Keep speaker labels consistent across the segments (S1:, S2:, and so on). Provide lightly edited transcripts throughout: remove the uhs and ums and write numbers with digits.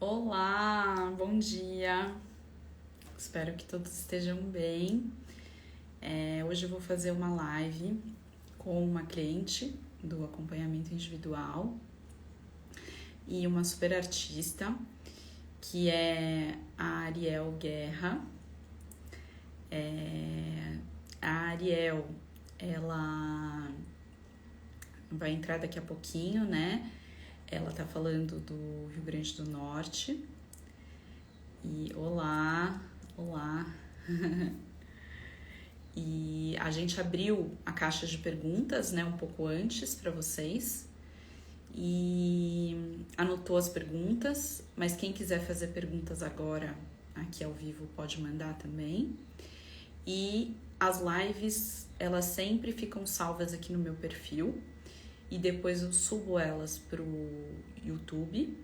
S1: Olá, bom dia. Espero que todos estejam bem. Hoje eu vou fazer uma live com uma cliente do acompanhamento individual e uma super artista que é a Ariel Guerra. A Ariel, ela vai entrar daqui a pouquinho, né? Ela tá falando do Rio Grande do Norte. E olá, olá. E a gente abriu a caixa de perguntas, né, um pouco antes para vocês e anotou as perguntas, mas quem quiser fazer perguntas agora aqui ao vivo pode mandar também. E as lives, elas sempre ficam salvas aqui no meu perfil e depois eu subo elas pro YouTube.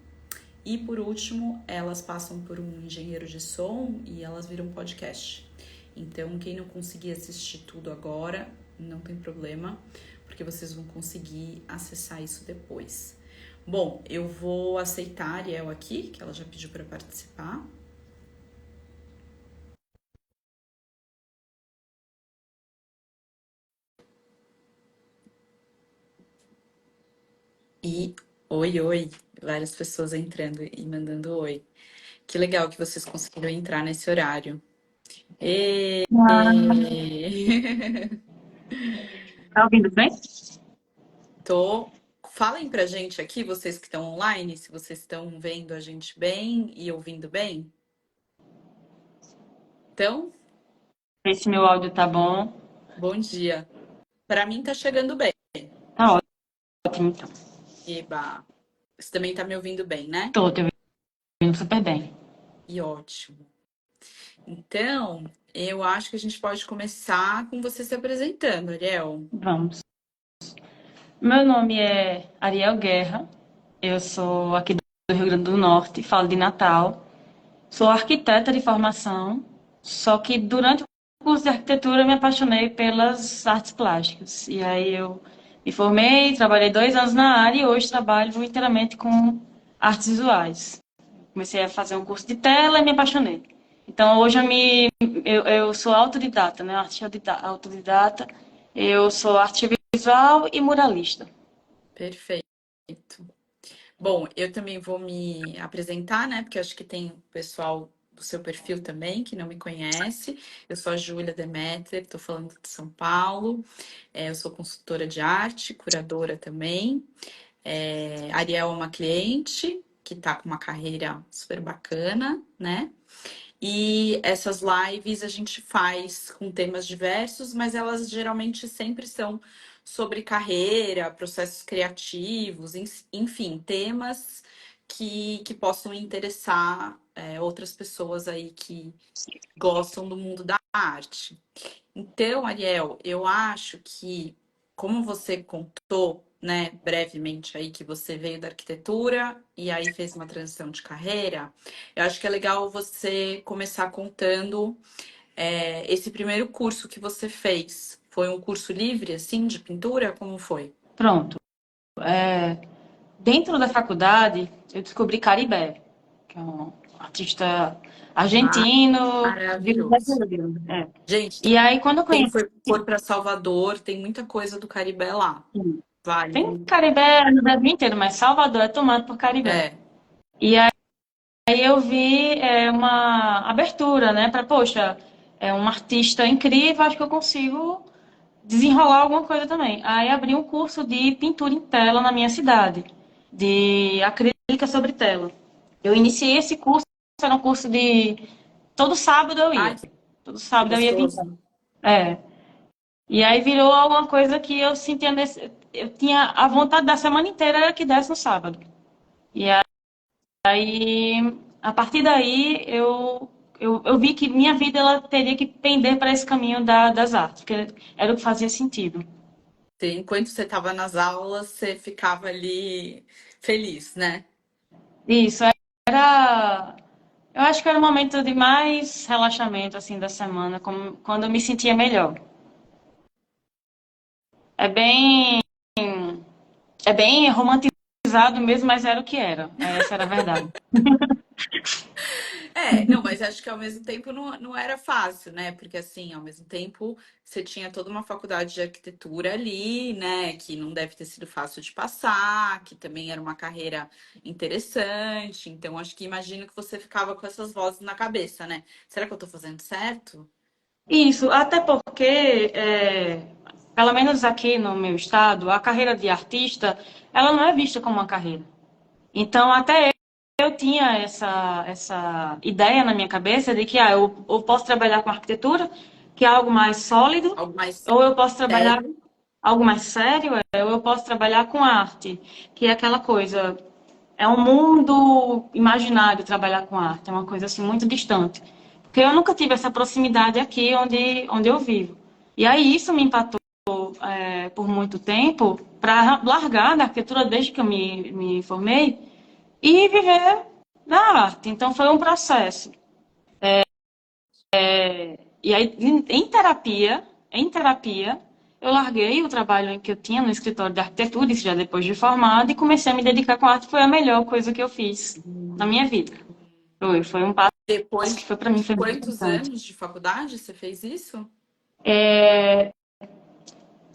S1: E por último, elas passam por um engenheiro de som e elas viram podcast. Então, quem não conseguir assistir tudo agora, não tem problema, porque vocês vão conseguir acessar isso depois. Bom, eu vou aceitar a Ariel aqui, que ela já pediu para participar. E oi, oi, várias pessoas entrando e mandando oi. Que legal que vocês conseguiram entrar nesse horário. E...
S2: Tá ouvindo bem?
S1: Tô. Falem pra gente aqui, vocês que estão online, se vocês estão vendo a gente bem e ouvindo bem. Então,
S2: Ver se meu áudio tá bom.
S1: bom dia. Pra mim tá chegando bem.
S2: Tá ótimo, então.
S1: Eba. Você também tá me ouvindo bem, né?
S2: Tô te ouvindo super bem.
S1: E ótimo. Então, eu acho que a gente pode começar com você se apresentando, Ariel.
S2: Vamos. Meu nome é Ariel Guerra. Eu sou aqui do Rio Grande do Norte, falo de Natal. Sou arquiteta de formação, só que durante o curso de arquitetura eu me apaixonei pelas artes plásticas. E aí eu me formei, trabalhei 2 anos na área e hoje trabalho inteiramente com artes visuais. Comecei a fazer um curso de tela e me apaixonei. Então, hoje eu sou autodidata, né? Autodidata. Eu sou arte visual e muralista.
S1: Perfeito. Bom, eu também vou me apresentar, né? Porque acho que tem o pessoal do seu perfil também que não me conhece. Eu sou a Júlia Demeter, estou falando de São Paulo. Eu sou consultora de arte, curadora também. Ariel é uma cliente que está com uma carreira super bacana, né? E essas lives a gente faz com temas diversos, mas elas geralmente sempre são sobre carreira, processos criativos, enfim, temas que possam interessar outras pessoas aí que gostam do mundo da arte. Então, Ariel, eu acho que, como você contou, né, brevemente aí que você veio da arquitetura e aí fez uma transição de carreira, eu acho que é legal você começar contando esse primeiro curso que você fez. Foi um curso livre, assim, de pintura? Como foi?
S2: Pronto. Dentro da faculdade, eu descobri Caribé, que é um artista argentino, vivo
S1: Maravilhoso.
S2: brasileiro. É.
S1: Gente,
S2: E aí, quando eu
S1: quem
S2: conheci,
S1: for para Salvador, tem muita coisa do Caribe lá. Vale.
S2: tem Caribé no Brasil inteiro, mas Salvador é tomado por Caribé.
S1: É,
S2: E aí eu vi uma abertura, né? Para, poxa, é um artista incrível, acho que eu consigo desenrolar alguma coisa também. Aí abri um curso de pintura em tela na minha cidade, de acrílica sobre tela. Eu iniciei esse curso, era um curso de... Todo sábado eu
S1: ai,
S2: ia. Todo
S1: que
S2: sábado eu ia pintar.
S1: gostoso.
S2: É. E aí virou alguma coisa que eu sentia... Eu tinha a vontade da semana inteira era que desse no sábado. E aí, a partir daí, eu vi que minha vida ela teria que pender para esse caminho das artes, porque era o que fazia sentido.
S1: Enquanto você estava nas aulas, você ficava ali feliz, né?
S2: Isso era, eu acho que era o momento de mais relaxamento assim da semana, como, quando eu me sentia melhor. É bem, é bem romantizado mesmo, mas era o que era. Essa era a verdade.
S1: Não, mas acho que ao mesmo tempo não era fácil, né? Porque assim, ao mesmo tempo você tinha toda uma faculdade de arquitetura ali, né? Que não deve ter sido fácil de passar, que também era uma carreira interessante. Então, acho que imagino que você ficava com essas vozes na cabeça, né? Será que eu tô fazendo certo?
S2: Isso, até porque, pelo menos aqui no meu estado, a carreira de artista, ela não é vista como uma carreira. Então, até eu tinha essa ideia na minha cabeça de que eu posso trabalhar com arquitetura, que é algo mais sólido,
S1: Algo mais
S2: ou eu posso trabalhar
S1: sério?
S2: algo mais sério, ou eu posso trabalhar com arte, que é aquela coisa, é um mundo imaginário trabalhar com arte, é uma coisa assim muito distante. Porque eu nunca tive essa proximidade aqui onde eu vivo. E aí isso me empatou por muito tempo para largar da arquitetura desde que eu me formei e viver da arte. Então foi um processo. E aí em terapia, eu larguei o trabalho em que eu tinha no escritório de arquitetura, isso já depois de formada, e comecei a me dedicar com a arte. Foi a melhor coisa que eu fiz na minha vida. Foi um passo que
S1: Depois
S2: foi para mim
S1: de
S2: foi muito
S1: quantos
S2: importante.
S1: anos de faculdade você fez isso?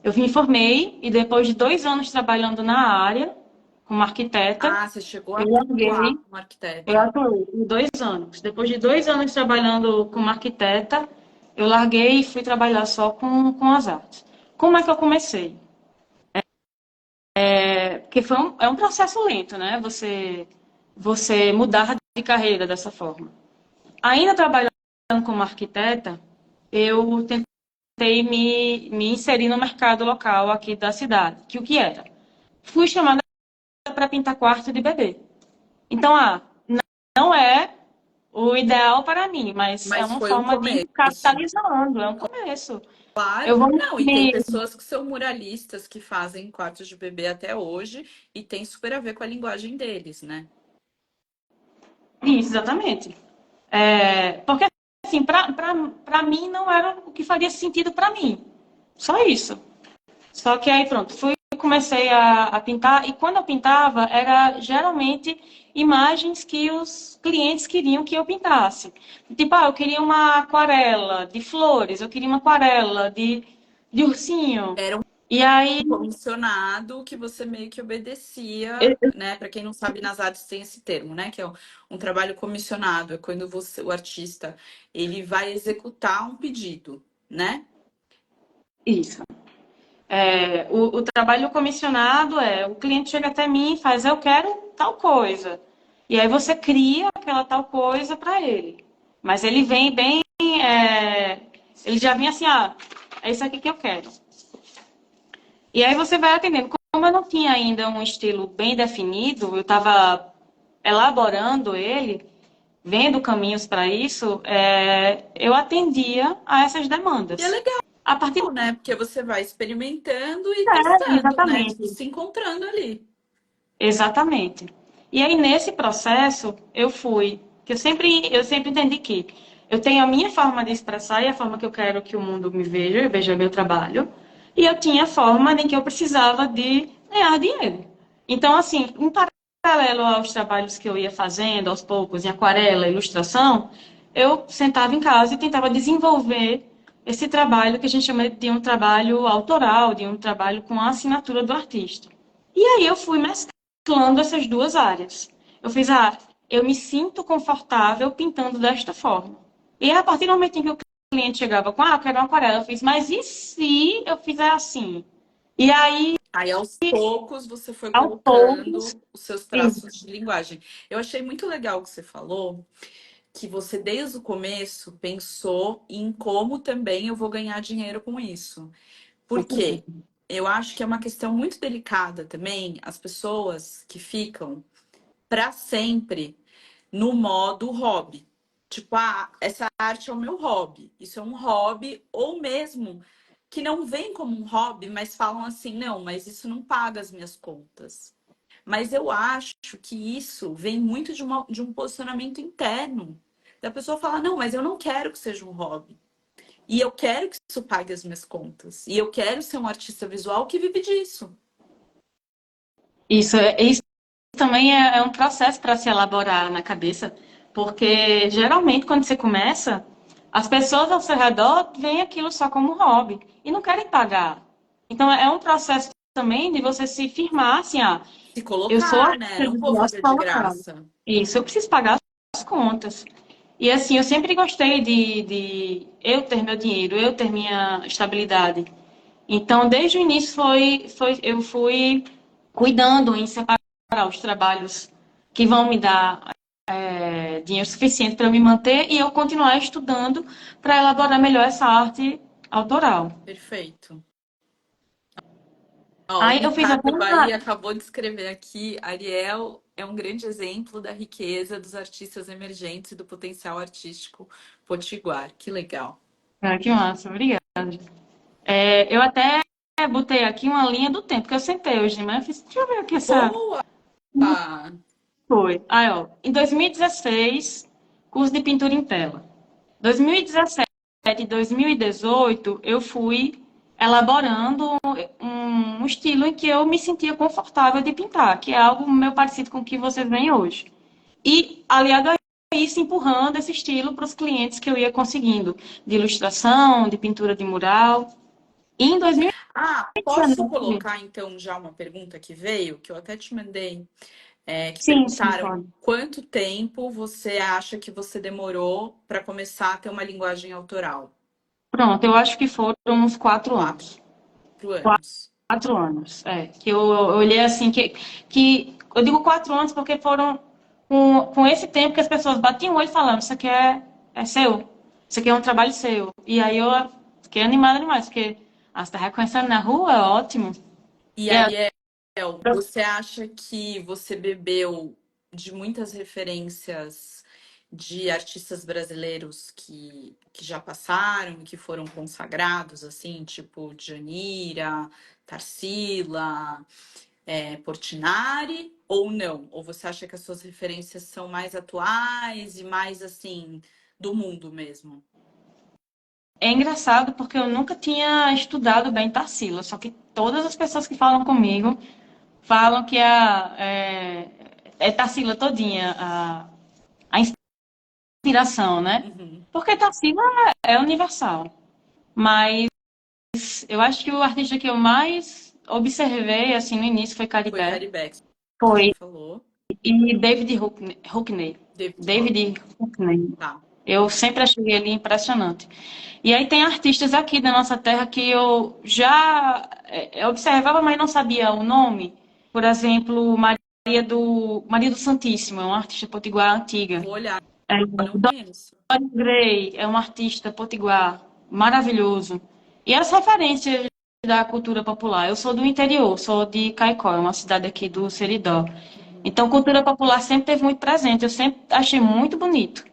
S2: Eu me formei e depois de 2 anos trabalhando na área, como arquiteta,
S1: Ah, você chegou a
S2: eu
S1: atuar
S2: larguei.
S1: como
S2: Eu
S1: arquiteta.
S2: atuei por 2 anos. Depois de 2 anos trabalhando como arquiteta, eu larguei e fui trabalhar só com as artes. Como é que eu comecei? Porque é um processo lento, né? Você mudar de carreira dessa forma. Ainda trabalhando como arquiteta, eu tentei me inserir no mercado local aqui da cidade. Que o que era? Fui chamada para pintar quarto de bebê. Então, não é o ideal para mim, mas é
S1: Mas
S2: uma
S1: foi um
S2: forma de ir
S1: começo.
S2: capitalizando, é um começo.
S1: Claro.
S2: Eu vou
S1: Não, e tem
S2: me.
S1: pessoas que são muralistas que fazem quartos de bebê até hoje e tem super a ver com a linguagem deles, né?
S2: Isso, exatamente. Porque, assim, para mim não era o que faria sentido para mim. Só isso. Só que aí, pronto, comecei a pintar, e quando eu pintava, era geralmente imagens que os clientes queriam que eu pintasse. Tipo, eu queria uma aquarela de flores, eu queria uma aquarela de ursinho.
S1: Era
S2: E aí,
S1: um comissionado que você meio que obedecia, né? Para quem não sabe, nas artes tem esse termo, né? Que é um trabalho comissionado, é quando o artista, ele vai executar um pedido, né?
S2: isso. O trabalho comissionado o cliente chega até mim e faz, eu quero tal coisa. E aí você cria aquela tal coisa para ele. Mas ele vem bem, ele já vem assim, é isso aqui que eu quero. E aí você vai atendendo. Como eu não tinha ainda um estilo bem definido, eu estava elaborando ele, vendo caminhos para isso, eu atendia a essas
S1: E é
S2: demandas.
S1: legal,
S2: A partir
S1: né? Porque você vai experimentando e testando, né? Tipo,
S2: exatamente.
S1: se encontrando ali.
S2: Exatamente. E aí, nesse processo, que eu sempre entendi que eu tenho a minha forma de expressar e a forma que eu quero que o mundo me veja, veja meu trabalho, e eu tinha a forma em que eu precisava de ganhar dinheiro. Então, assim, em paralelo aos trabalhos que eu ia fazendo aos poucos, em aquarela, ilustração, eu sentava em casa e tentava desenvolver esse trabalho que a gente chama de um trabalho autoral, de um trabalho com a assinatura do artista. E aí eu fui mesclando essas duas áreas. Eu fiz, eu me sinto confortável pintando desta forma. E a partir do momento em que o cliente chegava com, eu quero uma aquarela, eu fiz, mas e se eu fizer assim? E aí,
S1: Aí, aos poucos, você foi
S2: aos poucos,
S1: colocando os seus
S2: isso,
S1: traços de linguagem. Eu achei muito legal o que você falou, que você, desde o começo, pensou em como também eu vou ganhar dinheiro com isso. Por quê? Eu acho que é uma questão muito delicada também, as pessoas que ficam para sempre no modo hobby. Tipo, essa arte é o meu hobby. Isso é um hobby, ou mesmo que não vem como um hobby, mas falam assim, não, mas isso não paga as minhas contas. Mas eu acho que isso vem muito de um posicionamento interno. Da pessoa falar, não, mas eu não quero que seja um hobby. E eu quero que isso pague as minhas contas. E eu quero ser um artista visual que vive disso.
S2: isso também é um processo para se elaborar na cabeça, Porque geralmente quando você começa, as pessoas ao seu redor veem aquilo só como hobby e não querem pagar. Então é um processo também de você se firmar assim,
S1: Se
S2: eu sou
S1: colocar, né?
S2: artista
S1: Não vou
S2: de
S1: fazer de graça.
S2: isso, eu preciso pagar as contas. E assim, eu sempre gostei de eu ter meu dinheiro, eu ter minha estabilidade. Então, desde o início eu fui cuidando em separar os trabalhos que vão me dar dinheiro suficiente para me manter e eu continuar estudando para elaborar melhor essa arte autoral.
S1: Perfeito. Ó, o
S2: Aí eu fiz até
S1: Ricardo Bahia
S2: uma.
S1: acabou de escrever aqui: Ariel é um grande exemplo da riqueza dos artistas emergentes e do potencial artístico potiguar. Que legal.
S2: Ah, que massa, obrigada. Eu até botei aqui uma linha do tempo, que eu sentei hoje de manhã e fiz, deixa eu ver aqui essa.
S1: Boa!
S2: Foi. Aí, ó, em 2016, curso de pintura em tela. 2017 e 2018, eu fui elaborando um estilo em que eu me sentia confortável de pintar, que é algo meio parecido com o que vocês veem hoje. E, aliado a isso, empurrando esse estilo para os clientes que eu ia conseguindo, de ilustração, de pintura de mural. E em
S1: Ah, posso
S2: 2019,
S1: colocar então já uma pergunta que veio, que eu até te mandei, que
S2: sim,
S1: perguntaram
S2: pode.
S1: quanto tempo você acha que você demorou para começar a ter uma linguagem autoral?
S2: Pronto, eu acho que foram uns 4 anos.
S1: 4 anos.
S2: 4 anos, que eu olhei assim, que eu digo 4 anos porque foram com esse tempo que as pessoas batiam o olho falando, isso aqui é seu, isso aqui é um trabalho seu. E aí eu fiquei animada demais, porque você está reconhecendo na rua, é ótimo.
S1: E
S2: E é,
S1: Ariel, você acha que você bebeu de muitas referências de artistas brasileiros que já passaram, que foram consagrados, assim, tipo Djanira, Tarsila, Portinari, ou não? Ou você acha que as suas referências são mais atuais e mais, assim, do mundo mesmo?
S2: é engraçado porque eu nunca tinha estudado bem Tarsila, só que todas as pessoas que falam comigo falam que é Tarsila todinha, a inspiração, né?
S1: Uhum.
S2: Porque Tarsila é universal. Mas eu acho que o artista que eu mais observei, assim, no início foi
S1: Foi
S2: Caribé.
S1: Caribe, que você
S2: Foi.
S1: falou.
S2: E David Hockney.
S1: David Hockney,
S2: David Hockney.
S1: tá.
S2: Eu sempre achei ele impressionante. E aí tem artistas aqui da nossa terra que eu já observava, mas não sabia o nome. Por exemplo, Maria do Santíssimo, é uma artista potiguar antiga.
S1: Vou olhar,
S2: É,
S1: não conheço.
S2: Dorian Gray é um artista potiguar maravilhoso. E as referências da cultura popular. Eu sou do interior, sou de Caicó, é uma cidade aqui do Seridó.
S1: Uhum.
S2: Então, cultura popular sempre teve muito presente. Eu sempre achei muito bonito.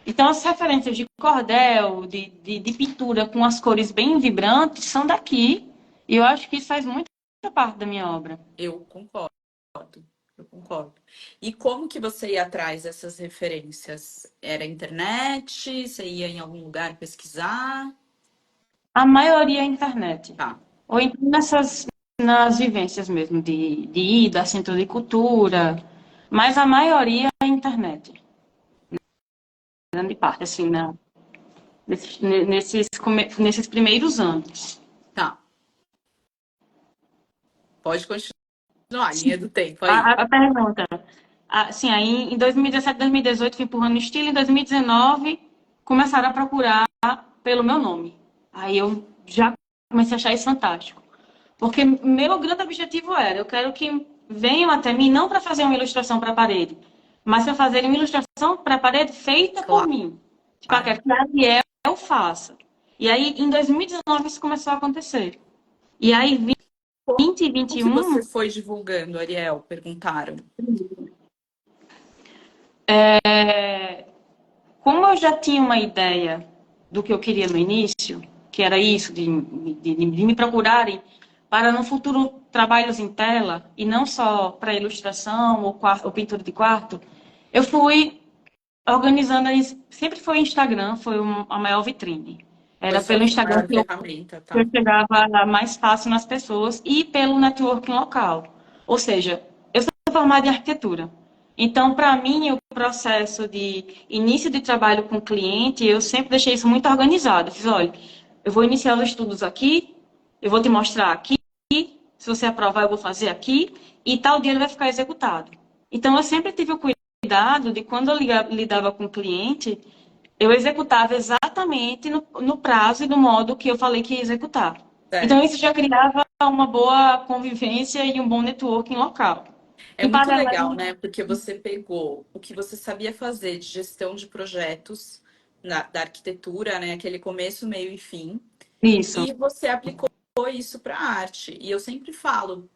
S2: Então, as referências de cordel, de pintura com as cores bem vibrantes são daqui. E eu acho que isso faz muita parte da minha obra.
S1: Eu concordo, eu concordo. E como que você ia atrás dessas referências? Era internet? Você ia em algum lugar pesquisar?
S2: A maioria é internet.
S1: Tá.
S2: Ou então nas vivências mesmo, de ir, da centro de cultura. Mas a maioria é internet. Grande parte, assim, nesses primeiros anos.
S1: Tá. Pode continuar,
S2: Sim.
S1: linha do tempo
S2: A,
S1: aí.
S2: a, a pergunta. Sim, aí em 2017, 2018 fui empurrando no estilo. Em 2019 começaram a procurar pelo meu nome. Aí eu já comecei a achar isso fantástico. Porque meu grande objetivo era, eu quero que venham até mim não para fazer uma ilustração para a parede, mas para fazer uma ilustração para a parede feita por mim. Tipo, eu
S1: Claro.
S2: quero que a Ariel faça. E aí, em 2019, isso começou a acontecer. E aí, 20 e
S1: Como que você
S2: 21,
S1: foi divulgando, Ariel? Perguntaram.
S2: como eu já tinha uma ideia do que eu queria no início, que era isso, de me procurarem para no futuro trabalhos em tela, e não só para ilustração ou pintura de quarto, eu fui organizando, sempre foi Instagram, foi a maior vitrine.
S1: Foi
S2: Era
S1: sua
S2: pelo Instagram
S1: maior
S2: que eu
S1: ferramenta,
S2: eu
S1: tá?
S2: chegava mais fácil nas pessoas e pelo networking local. Ou seja, eu sou formada em arquitetura. Então, para mim, o processo de início de trabalho com o cliente, eu sempre deixei isso muito organizado. Eu fiz, olha, eu vou iniciar os estudos aqui, eu vou te mostrar aqui, se você aprovar, eu vou fazer aqui, e tal dia ele vai ficar executado. Então, eu sempre tive o cuidado de, quando eu lidava com o cliente, eu executava exatamente no prazo e no modo que eu falei que ia executar. Então,
S1: Certo.
S2: isso já criava uma boa convivência e um bom networking local.
S1: É
S2: Em
S1: muito legal,
S2: paralelo,
S1: né? Porque você pegou o que você sabia fazer de gestão de projetos da arquitetura, né? Aquele começo, meio e fim,
S2: isso.
S1: e você aplicou isso para a arte. E eu sempre falo,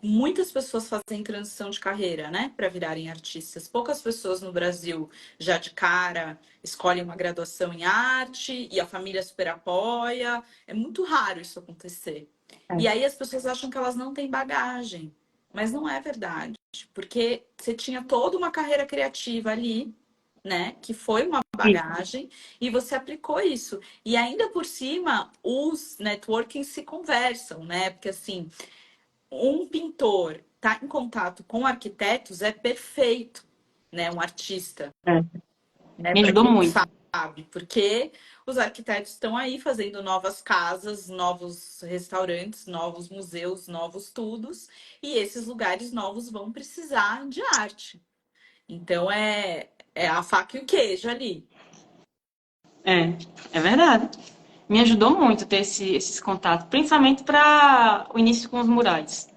S1: muitas pessoas fazem transição de carreira, né, para virarem artistas. Poucas pessoas no Brasil já de cara escolhem uma graduação em arte e a família super apoia. É muito raro isso acontecer. E
S2: É,
S1: aí as pessoas acham que elas não têm bagagem, mas não é verdade, porque você tinha toda uma carreira criativa ali, né, que foi uma
S2: isso.
S1: bagagem e você aplicou isso. E ainda por cima, os networking se conversam, né? Porque assim, um pintor tá em contato com arquitetos é perfeito, né? Um artista,
S2: É.
S1: né?
S2: Me
S1: Para
S2: ajudou
S1: quem não
S2: muito.
S1: sabe, porque os arquitetos estão aí fazendo novas casas, novos restaurantes, novos museus, novos tudos, e esses lugares novos vão precisar de arte. Então é a faca e o queijo ali.
S2: É, é verdade. Me ajudou muito ter esses contatos, principalmente para o início com os murais.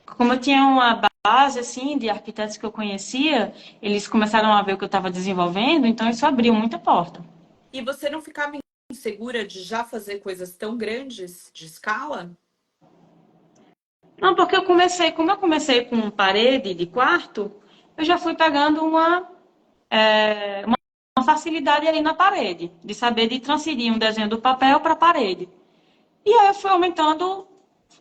S2: Como eu tinha uma base assim de arquitetos que eu conhecia, eles começaram a ver o que eu estava desenvolvendo, então isso abriu muita porta.
S1: E você não ficava insegura de já fazer coisas tão grandes de escala?
S2: Não, porque como eu comecei com parede de quarto, eu já fui pegando uma facilidade ali na parede, de saber de transferir um desenho do papel para a parede. E aí eu fui aumentando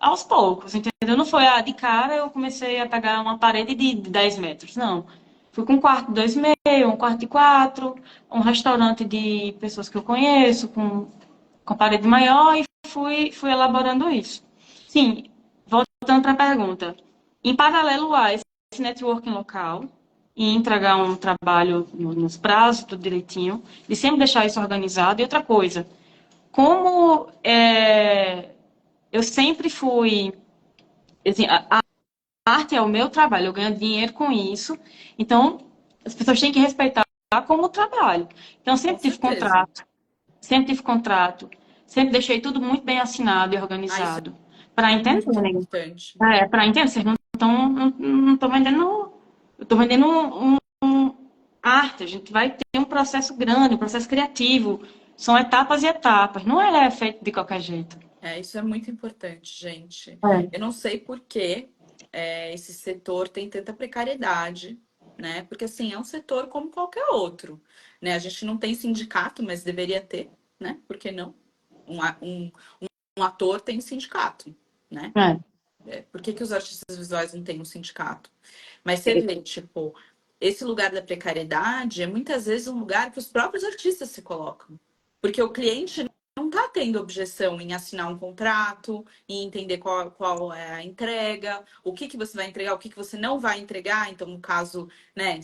S2: aos poucos, entendeu? Não foi de cara eu comecei a pegar uma parede de 10 metros, não. Fui com um quarto de 2,5, um quarto de 4, um restaurante de pessoas que eu conheço, com parede maior, e fui elaborando isso. Sim, voltando para a pergunta. Em paralelo a esse networking local, e entregar um trabalho nos prazos, tudo direitinho, e sempre deixar isso organizado. E outra coisa, como eu sempre fui. Assim, a arte é o meu trabalho, eu ganho dinheiro com isso, então as pessoas têm que respeitar como trabalho. Então,
S1: Com certeza.
S2: sempre tive contrato, sempre deixei tudo muito bem assinado e
S1: Ah, isso
S2: organizado. Para
S1: é muito
S2: entenderem.
S1: importante.
S2: Para entender, vocês não estão vendendo. Eu estou vendendo arte, a gente vai ter um processo grande, um processo criativo. São etapas e etapas, não é feito de qualquer jeito.
S1: É, isso é muito importante, gente.
S2: É.
S1: Eu não sei por que esse setor tem tanta precariedade, né? Porque assim, é um setor como qualquer outro, né? A gente não tem sindicato, mas deveria ter, né? Por que não? Um ator tem sindicato, né?
S2: É.
S1: Por que os artistas visuais não têm um sindicato? Mas você vê, tipo, esse lugar da precariedade é muitas vezes um lugar que os próprios artistas se colocam. Porque o cliente não está tendo objeção em assinar um contrato, em entender qual é a entrega, o que você vai entregar, o que você não vai entregar. Então, no caso, né,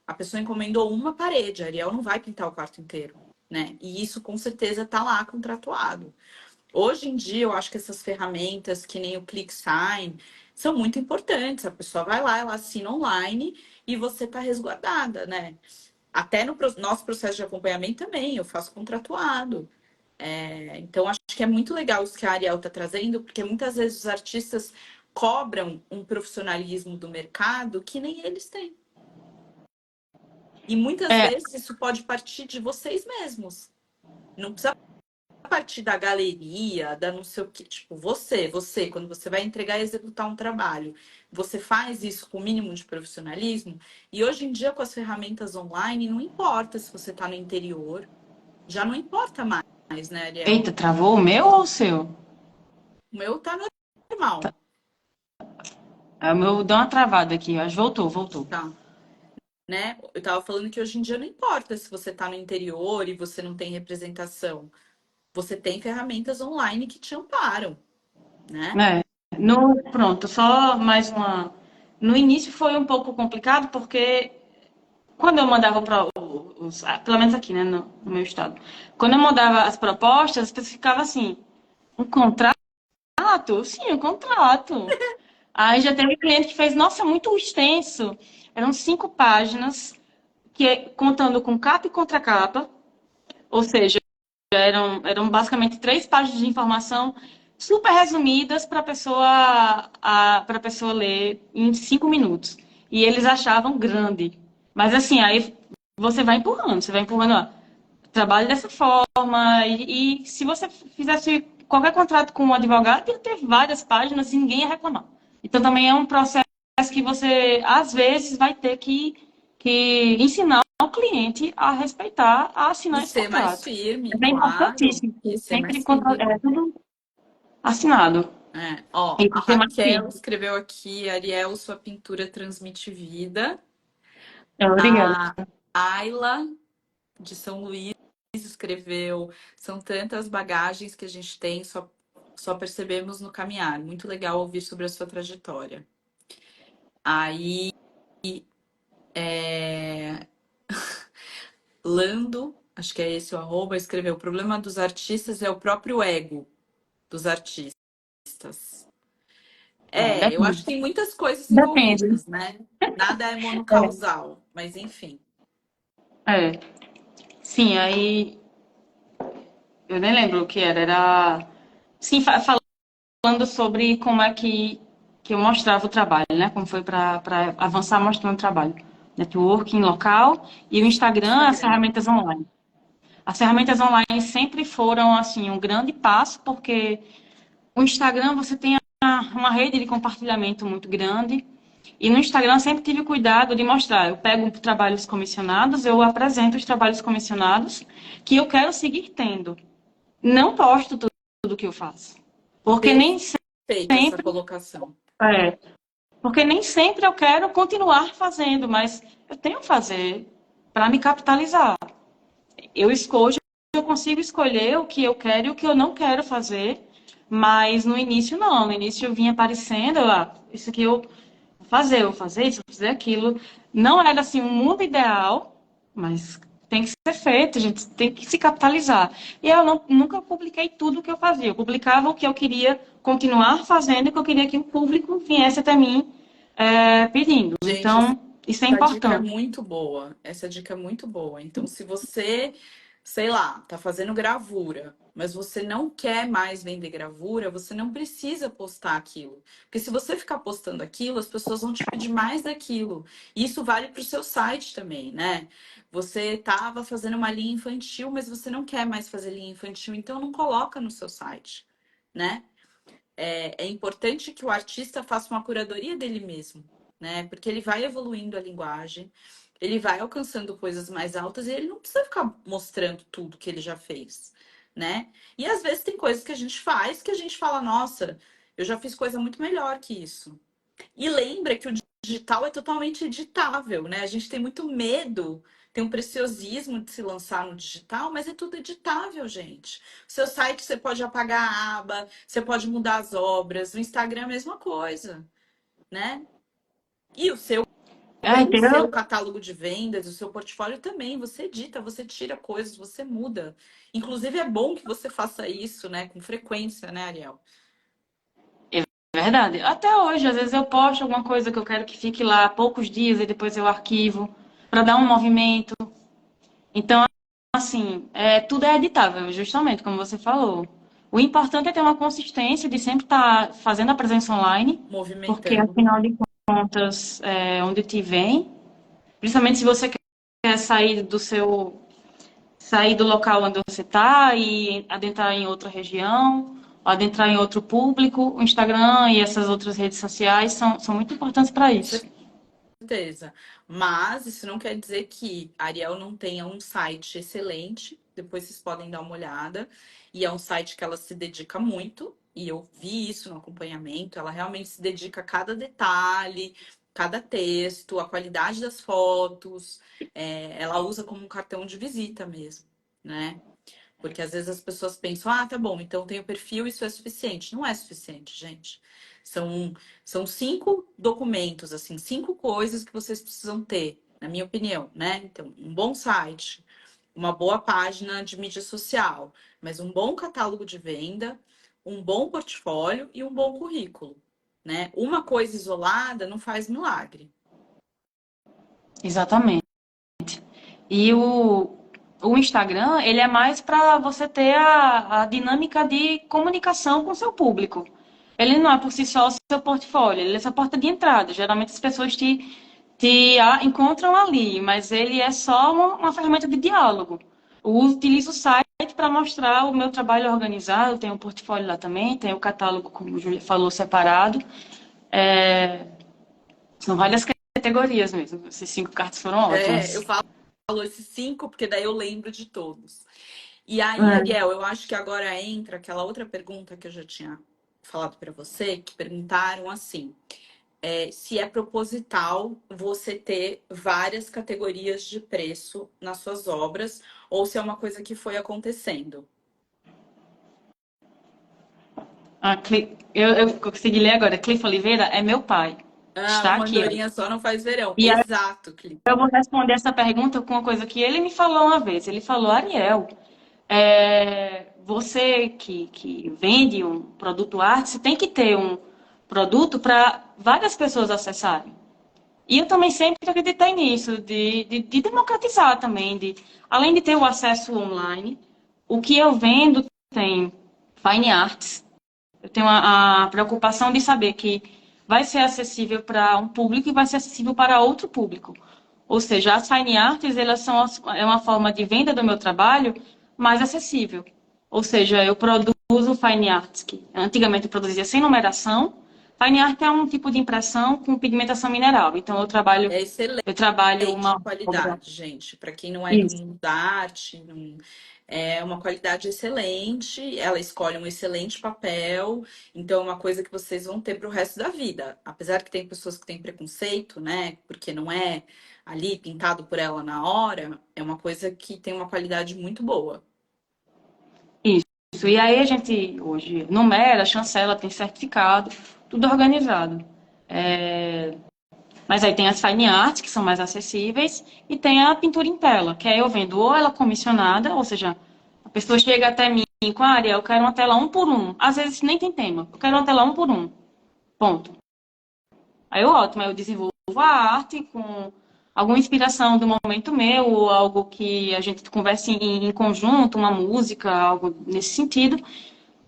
S1: a pessoa encomendou uma parede, a Ariel não vai pintar o quarto inteiro, né? E isso com certeza está lá contratuado. Hoje em dia, eu acho que essas ferramentas, que nem o ClickSign, são muito importantes. A pessoa vai lá, ela assina online e você está resguardada, né? Até no nosso processo de acompanhamento também, eu faço contratuado. Então, acho que é muito legal isso que a Ariel está trazendo, porque muitas vezes os artistas cobram um profissionalismo do mercado que nem eles têm. E muitas
S2: É,
S1: vezes isso pode partir de vocês mesmos. Não precisa partir da galeria, da não sei o quê. Tipo, quando você vai entregar e executar um trabalho, você faz isso com o mínimo de profissionalismo. E hoje em dia, com as ferramentas online, não importa se você está no interior, já não importa mais, né, Ariel?
S2: eita, travou o meu ou o seu?
S1: O meu tá normal,
S2: O meu deu uma travada aqui, mas voltou.
S1: tá? Né? Eu tava falando que hoje em dia não importa se você tá no interior e você não tem representação. Você tem ferramentas online que te amparam, né?
S2: É. No, pronto, só mais uma. No início foi um pouco complicado, porque quando eu mandava para pelo menos aqui, né, no meu estado, quando eu mandava as propostas, as pessoas ficavam assim, um contrato? Sim, um contrato. Aí já teve cliente que fez, nossa, muito extenso. Eram 5 páginas, contando com capa e contracapa, ou seja, eram basicamente 3 páginas de informação super resumidas para a pessoa ler em 5 minutos. E eles achavam grande. Mas assim, aí você vai empurrando, ó, trabalhe dessa forma. E se você fizesse qualquer contrato com um advogado, ia ter várias páginas e ninguém ia reclamar. Então também é um processo que você, às vezes, vai ter que ensinar o cliente a respeitar, a
S1: E
S2: assinar esse
S1: ser mais
S2: contrato.
S1: firme,
S2: É
S1: claro.
S2: importantíssimo.
S1: E ser
S2: Sempre
S1: mais firme.
S2: tudo assinado.
S1: É, ó,
S2: E
S1: a
S2: ser mais
S1: Raquel
S2: firme.
S1: escreveu aqui, Ariel, sua pintura transmite vida.
S2: Obrigada.
S1: A Ayla, de São Luís, escreveu, são tantas bagagens que a gente tem, só percebemos no caminhar. Muito legal ouvir sobre a sua trajetória. Aí, é, Lando, acho que é esse o arroba, escreveu, o problema dos artistas é o próprio ego dos artistas.
S2: É,
S1: É, eu acho
S2: depende.
S1: que tem muitas coisas
S2: Depende.
S1: envolvidas, né? Nada é monocausal, mas enfim.
S2: É. Sim, aí eu nem lembro o que era. Era. Sim, falando sobre como é que eu mostrava o trabalho, né? Como foi para avançar mostrando o trabalho. Networking local e o Instagram, as
S1: Instagram.
S2: ferramentas online. As ferramentas online sempre foram assim um grande passo, porque o Instagram você tem uma rede de compartilhamento muito grande. E no Instagram eu sempre tive o cuidado de mostrar. Eu pego trabalhos comissionados, eu apresento os trabalhos comissionados que eu quero seguir tendo. Não posto tudo que eu faço. Porque nem
S1: Perfeita essa
S2: sempre
S1: colocação.
S2: é, porque nem sempre eu quero continuar fazendo, mas eu tenho que fazer para me capitalizar. Eu escolho, eu consigo escolher o que eu quero e o que eu não quero fazer, mas no início não. No início eu vinha aparecendo, isso aqui eu vou fazer isso, vou fazer aquilo. Não era assim um mundo ideal, mas tem que ser feito, a gente tem que se capitalizar. E eu nunca publiquei tudo o que eu fazia. Eu publicava o que eu queria continuar fazendo e que eu queria que o público viesse até mim pedindo.
S1: Gente, essa
S2: Então, isso é
S1: dica é
S2: importante.
S1: muito boa. Essa dica é muito boa. Então, se você, sei lá, tá fazendo gravura, mas você não quer mais vender gravura, você não precisa postar aquilo. Porque se você ficar postando aquilo, as pessoas vão te pedir mais daquilo. E isso vale para o seu site também, né? Você tava fazendo uma linha infantil, mas você não quer mais fazer linha infantil, então não coloca no seu site, né? É importante que o artista faça uma curadoria dele mesmo, né? Porque ele vai evoluindo a linguagem, ele vai alcançando coisas mais altas e ele não precisa ficar mostrando tudo que ele já fez, né? E às vezes tem coisas que a gente faz que a gente fala, nossa, eu já fiz coisa muito melhor que isso. E lembra que o digital é totalmente editável, né? A gente tem muito medo, tem um preciosismo de se lançar no digital, mas é tudo editável, gente. O seu site você pode apagar a aba, você pode mudar as obras, no Instagram é a mesma coisa, né? E o seu
S2: Ah,
S1: também, o seu
S2: entendeu?
S1: catálogo de vendas, o seu portfólio também, você edita, você tira coisas, você muda. Inclusive é bom que você faça isso, né, com frequência, né, Ariel?
S2: Verdade. Até hoje, às vezes eu posto alguma coisa que eu quero que fique lá poucos dias e depois eu arquivo para dar um movimento. Então, assim, tudo é editável, justamente como você falou. O importante é ter uma consistência de sempre estar fazendo a presença online, porque
S1: Movimentando.
S2: afinal de contas, onde te vem, principalmente se você quer sair do local onde você está e adentrar em outra região, adentrar em outro público, o Instagram e essas outras redes sociais são muito importantes para isso.
S1: Certeza. Mas isso não quer dizer que a Ariel não tenha um site excelente. Depois vocês podem dar uma olhada. E é um site que ela se dedica muito. E eu vi isso no acompanhamento. Ela realmente se dedica a cada detalhe, cada texto, a qualidade das fotos. Ela usa como um cartão de visita mesmo, né? Porque às vezes as pessoas pensam, ah, tá bom, então tenho perfil, isso é suficiente. Não é suficiente, gente. São, são 5 documentos, assim, 5 coisas que vocês precisam ter, na minha opinião, né? Então, um bom site, uma boa página de mídia social, mas um bom catálogo de venda, um bom portfólio e um bom currículo, né? Uma coisa isolada não faz milagre.
S2: Exatamente. E o Instagram, ele é mais para você ter a dinâmica de comunicação com o seu público. Ele não é por si só o seu portfólio, ele é sua porta de entrada. Geralmente as pessoas te encontram ali, mas ele é só uma ferramenta de diálogo. Eu utilizo o site para mostrar o meu trabalho organizado, tem um portfólio lá também, tem o catálogo, como o Júlia falou, separado. É, são várias categorias mesmo. Esses 5 cartas foram
S1: É, eu
S2: ótimas.
S1: falo esses 5, porque daí eu lembro de todos. E aí,
S2: É.
S1: Ariel, eu acho que agora entra aquela outra pergunta que eu já tinha falado para você, que perguntaram assim, se é proposital você ter várias categorias de preço nas suas obras, ou se é uma coisa que foi acontecendo.
S2: Eu consegui ler agora. Cliff Oliveira é meu pai.
S1: Ah,
S2: Está
S1: uma
S2: aqui, ó.
S1: andorinha só não faz verão.
S2: E aí
S1: Exato, Cli.
S2: eu vou responder essa pergunta com uma coisa que ele me falou uma vez. Ele falou, Ariel, você que vende um produto arte, você tem que ter um produto para várias pessoas acessarem. E eu também sempre acreditei nisso, de democratizar também, além de ter o acesso online, o que eu vendo tem fine arts. Eu tenho a preocupação de saber que vai ser acessível para um público e vai ser acessível para outro público. Ou seja, as fine arts, é uma forma de venda do meu trabalho mais acessível. Ou seja, eu produzo fine arts, que antigamente eu produzia sem numeração. Fine art é um tipo de impressão com pigmentação mineral. Então,
S1: É excelente
S2: eu trabalho
S1: de
S2: uma obra.
S1: qualidade, gente. Para quem não é do
S2: Isso.
S1: mundo da arte, é uma qualidade excelente. Ela escolhe um excelente papel, então é uma coisa que vocês vão ter para o resto da vida. Apesar que tem pessoas que têm preconceito, né? Porque não é ali pintado por ela na hora, é uma coisa que tem uma qualidade muito boa.
S2: Isso. E aí a gente hoje numera, chancela, tem certificado, tudo organizado. Mas aí tem as fine arts, que são mais acessíveis, e tem a pintura em tela, que aí eu vendo ou ela comissionada, ou seja, a pessoa chega até mim com a área, eu quero uma tela um por um. Às vezes nem tem tema, eu quero uma tela um por um. Ponto. Aí eu ótimo, aí eu desenvolvo a arte com alguma inspiração do momento meu, ou algo que a gente converse em conjunto, uma música, algo nesse sentido.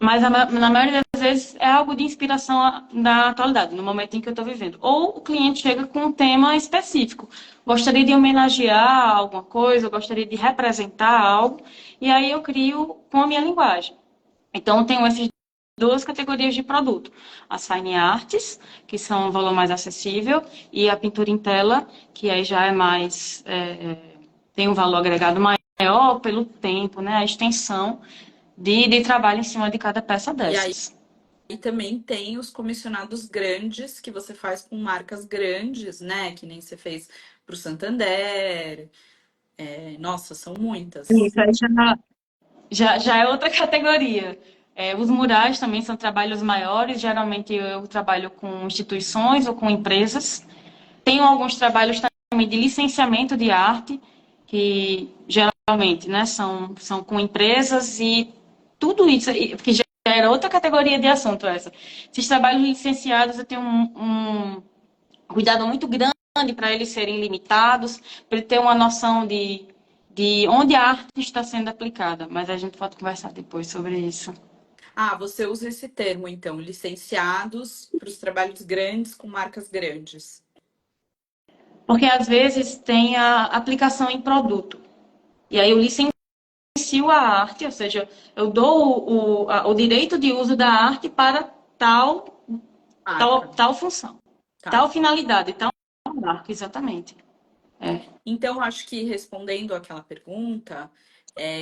S2: Mas na maioria das vezes é algo de inspiração da atualidade, no momento em que eu estou vivendo. Ou o cliente chega com um tema específico. Gostaria de homenagear alguma coisa, eu gostaria de representar algo, e aí eu crio com a minha linguagem. Então, eu tenho essas 2 categorias de produto. As fine arts, que são um valor mais acessível, e a pintura em tela, que aí já é mais... tem um valor agregado maior pelo tempo, né? A extensão de trabalho em cima de cada peça
S1: E aí
S2: dessas.
S1: também tem os comissionados grandes que você faz com marcas grandes, né? Que nem você fez para o Santander. Nossa, são muitas.
S2: Isso aí já é outra categoria. Os murais também são trabalhos maiores, geralmente eu trabalho com instituições ou com empresas. Tenho alguns trabalhos também de licenciamento de arte, que geralmente, né, são com empresas e tudo isso, que já era outra categoria de assunto essa. Esses trabalhos licenciados eu tenho um cuidado muito grande para eles serem limitados, para ele ter uma noção de onde a arte está sendo aplicada. Mas a gente pode conversar depois sobre isso.
S1: Ah, você usa esse termo, então, licenciados para os trabalhos grandes com marcas grandes.
S2: Porque às vezes tem a aplicação em produto. E aí eu licencio a arte, ou seja, eu dou o direito de uso da arte para
S1: Marca,
S2: tal função,
S1: tá.
S2: tal finalidade, tal marca, exatamente.
S1: Então, acho que respondendo aquela pergunta,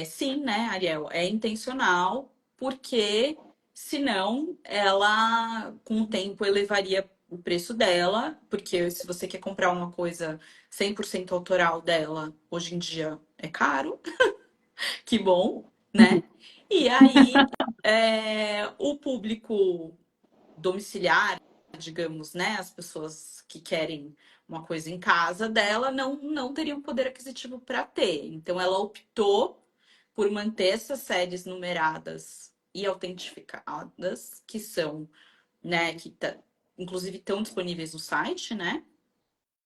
S1: sim, né, Ariel, é intencional, porque senão ela, com o tempo, elevaria o preço dela, porque se você quer comprar uma coisa 100% autoral dela, hoje em dia é caro, que bom. né? E aí, o público domiciliar, digamos, né? As pessoas que querem uma coisa em casa dela não teriam poder aquisitivo para ter. Então, ela optou por manter essas séries numeradas e autentificadas, que são, né, inclusive estão disponíveis no site, né?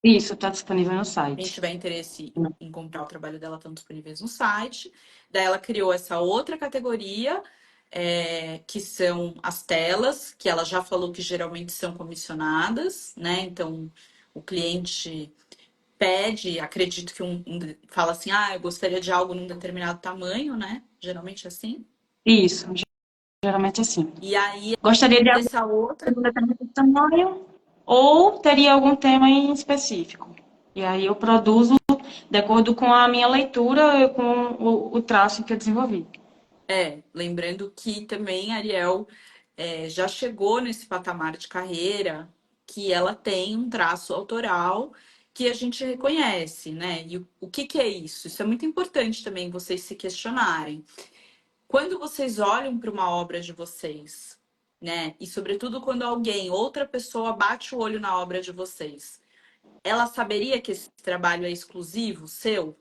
S2: Isso está disponível no
S1: Quem
S2: site.
S1: tiver interesse em comprar o trabalho dela, estão disponíveis no site. Daí ela criou essa outra categoria, que são as telas, que ela já falou que geralmente são comissionadas, né? Então, o cliente pede, acredito que fala assim, eu gostaria de algo num determinado tamanho, né? Geralmente é assim.
S2: Isso, geralmente assim.
S1: E aí,
S2: Gostaria de algo
S1: essa outra
S2: de um determinado tamanho ou teria algum tema em específico. E aí eu produzo de acordo com a minha leitura e com o traço que eu desenvolvi.
S1: lembrando que também a Ariel já chegou nesse patamar de carreira que ela tem um traço autoral que a gente reconhece, né? E o que que é isso? Isso é muito importante também vocês se questionarem. Quando vocês olham para uma obra de vocês, né? E sobretudo quando outra pessoa bate o olho na obra de vocês, ela saberia que esse trabalho é exclusivo seu?